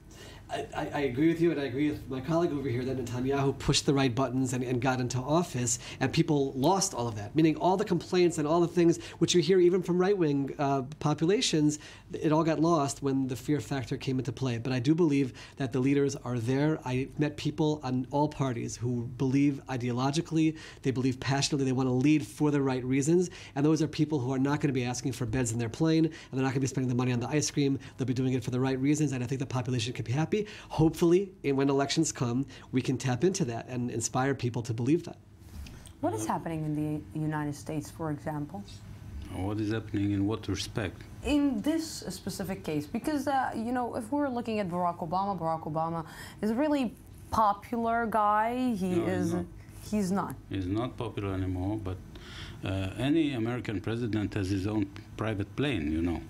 I agree with you, and I agree with my colleague over here that Netanyahu pushed the right buttons and got into office, and people lost all of that, meaning all the complaints and all the things which you hear even from right-wing populations, it all got lost when the fear factor came into play. But I do believe that the leaders are there. I met people on all parties who believe ideologically, they believe passionately, they want to lead for the right reasons, and those are people who are not going to be asking for beds in their plane, and they're not going to be spending the money on the ice cream. They'll be doing it for the right reasons, and I think the population can be happy. Hopefully, when elections come, we can tap into that and inspire people to believe that. What is happening in the United States, for example? What is happening in what respect? In this specific case, because, you know, if we're looking at Barack Obama is a really popular guy. He's not. He's not popular anymore, but any American president has his own private plane, you know.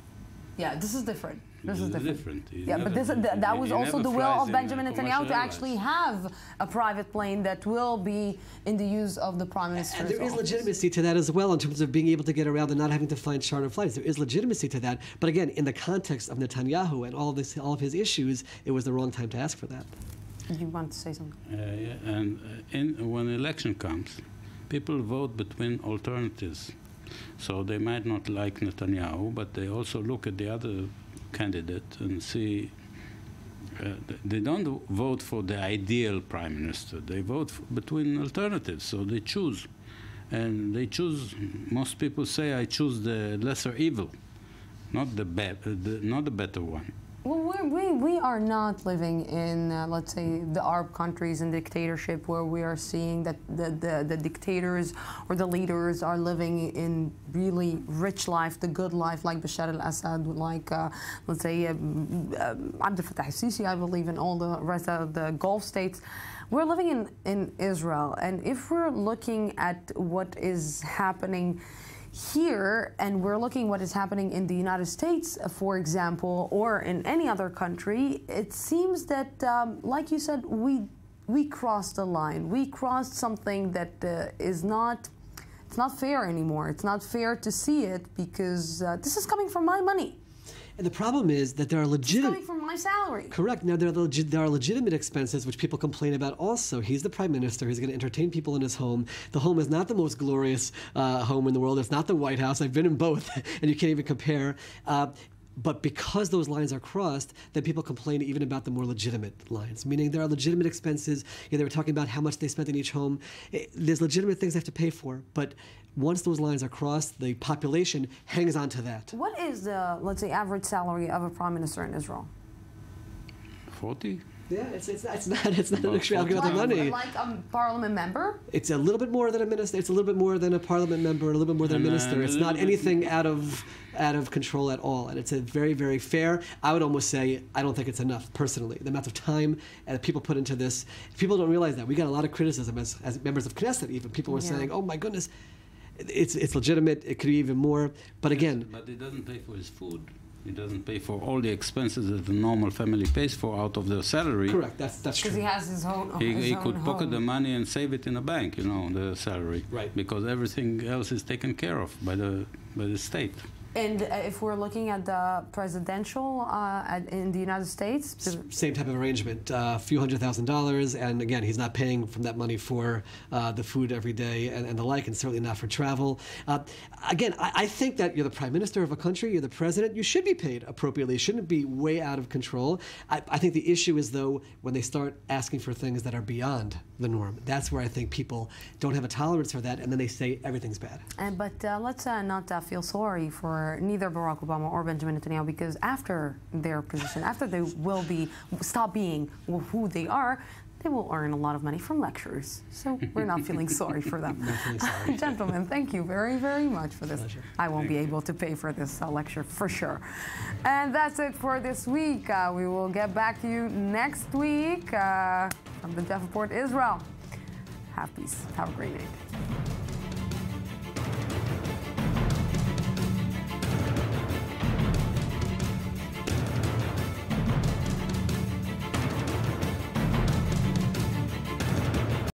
Yeah, this is different. This is different. Yeah, but that was also the will of Benjamin Netanyahu to actually have a private plane that will be in the use of the Prime Minister's And there is legitimacy to that as well in terms of being able to get around and not having to find charter flights. There is legitimacy to that. But again, in the context of Netanyahu and all of his issues, it was the wrong time to ask for that. You want to say something? Yeah, and when election comes, people vote between alternatives. So they might not like Netanyahu, but they also look at the other candidate and see. They don't vote for the ideal prime minister. They vote between alternatives. So they choose, and they choose. Most people say, "I choose the lesser evil, not the not the better one." Well, we are not living in, let's say, the Arab countries in dictatorship where we are seeing that the dictators or the leaders are living in really rich life, the good life, like Bashar al-Assad, like, let's say, Abdel Fattah al-Sisi, I believe, and all the rest of the Gulf states. We're living in Israel, and if we're looking at what is happening here, and we're looking what is happening in the United States, for example, or in any other country, it seems that, like you said, we crossed a line. We crossed something that is not, it's not fair anymore. It's not fair to see it because this is coming from my money. And the problem is that there are legitimate... It's coming from my salary. Correct. Now, there are legitimate expenses which people complain about also. He's the prime minister. He's going to entertain people in his home. The home is not the most glorious home in the world. It's not the White House. I've been in both, and you can't even compare. But because those lines are crossed, then people complain even about the more legitimate lines, meaning there are legitimate expenses. They were talking about how much they spent in each home. There's legitimate things they have to pay for, but once those lines are crossed, the population hangs on to that. What is the, let's say, average salary of a prime minister in Israel? 40? Yeah, it's not an extravagant amount of money. Like a parliament member? It's a little bit more than a minister. It's a little bit more than a parliament member, a little bit more than a minister. It's not anything out of control at all. And it's a very, very fair. I would almost say I don't think it's enough, personally. The amount of time that people put into this. People don't realize that. We got a lot of criticism as members of Knesset even. People were saying, oh my goodness, it's legitimate. It could be even more. But again. But it doesn't pay for his food. He doesn't pay for all the expenses that a normal family pays for out of their salary. Correct, that's true. Because he has his own He could pocket the money and save it in a bank, the salary. Right. Because everything else is taken care of by the state. And if we're looking at the presidential in the United States? Same type of arrangement, a few $100,000, and again, he's not paying from that money for the food every day and the like, and certainly not for travel. Again, I think that you're the prime minister of a country, you're the president, you should be paid appropriately. It shouldn't be way out of control. I think the issue is, though, when they start asking for things that are beyond the norm. That's where I think people don't have a tolerance for that, and then they say everything's bad. But let's not feel sorry for neither Barack Obama or Benjamin Netanyahu, because after their position, after they will stop being who they are, they will earn a lot of money from lectures. So we're not feeling sorry for them. Not feeling sorry. Gentlemen, thank you very, very much for this. Pleasure. I won't be able to pay for this lecture for sure. And that's it for this week. We will get back to you next week from the Jaffa Port, Israel. Have peace. Have a great night.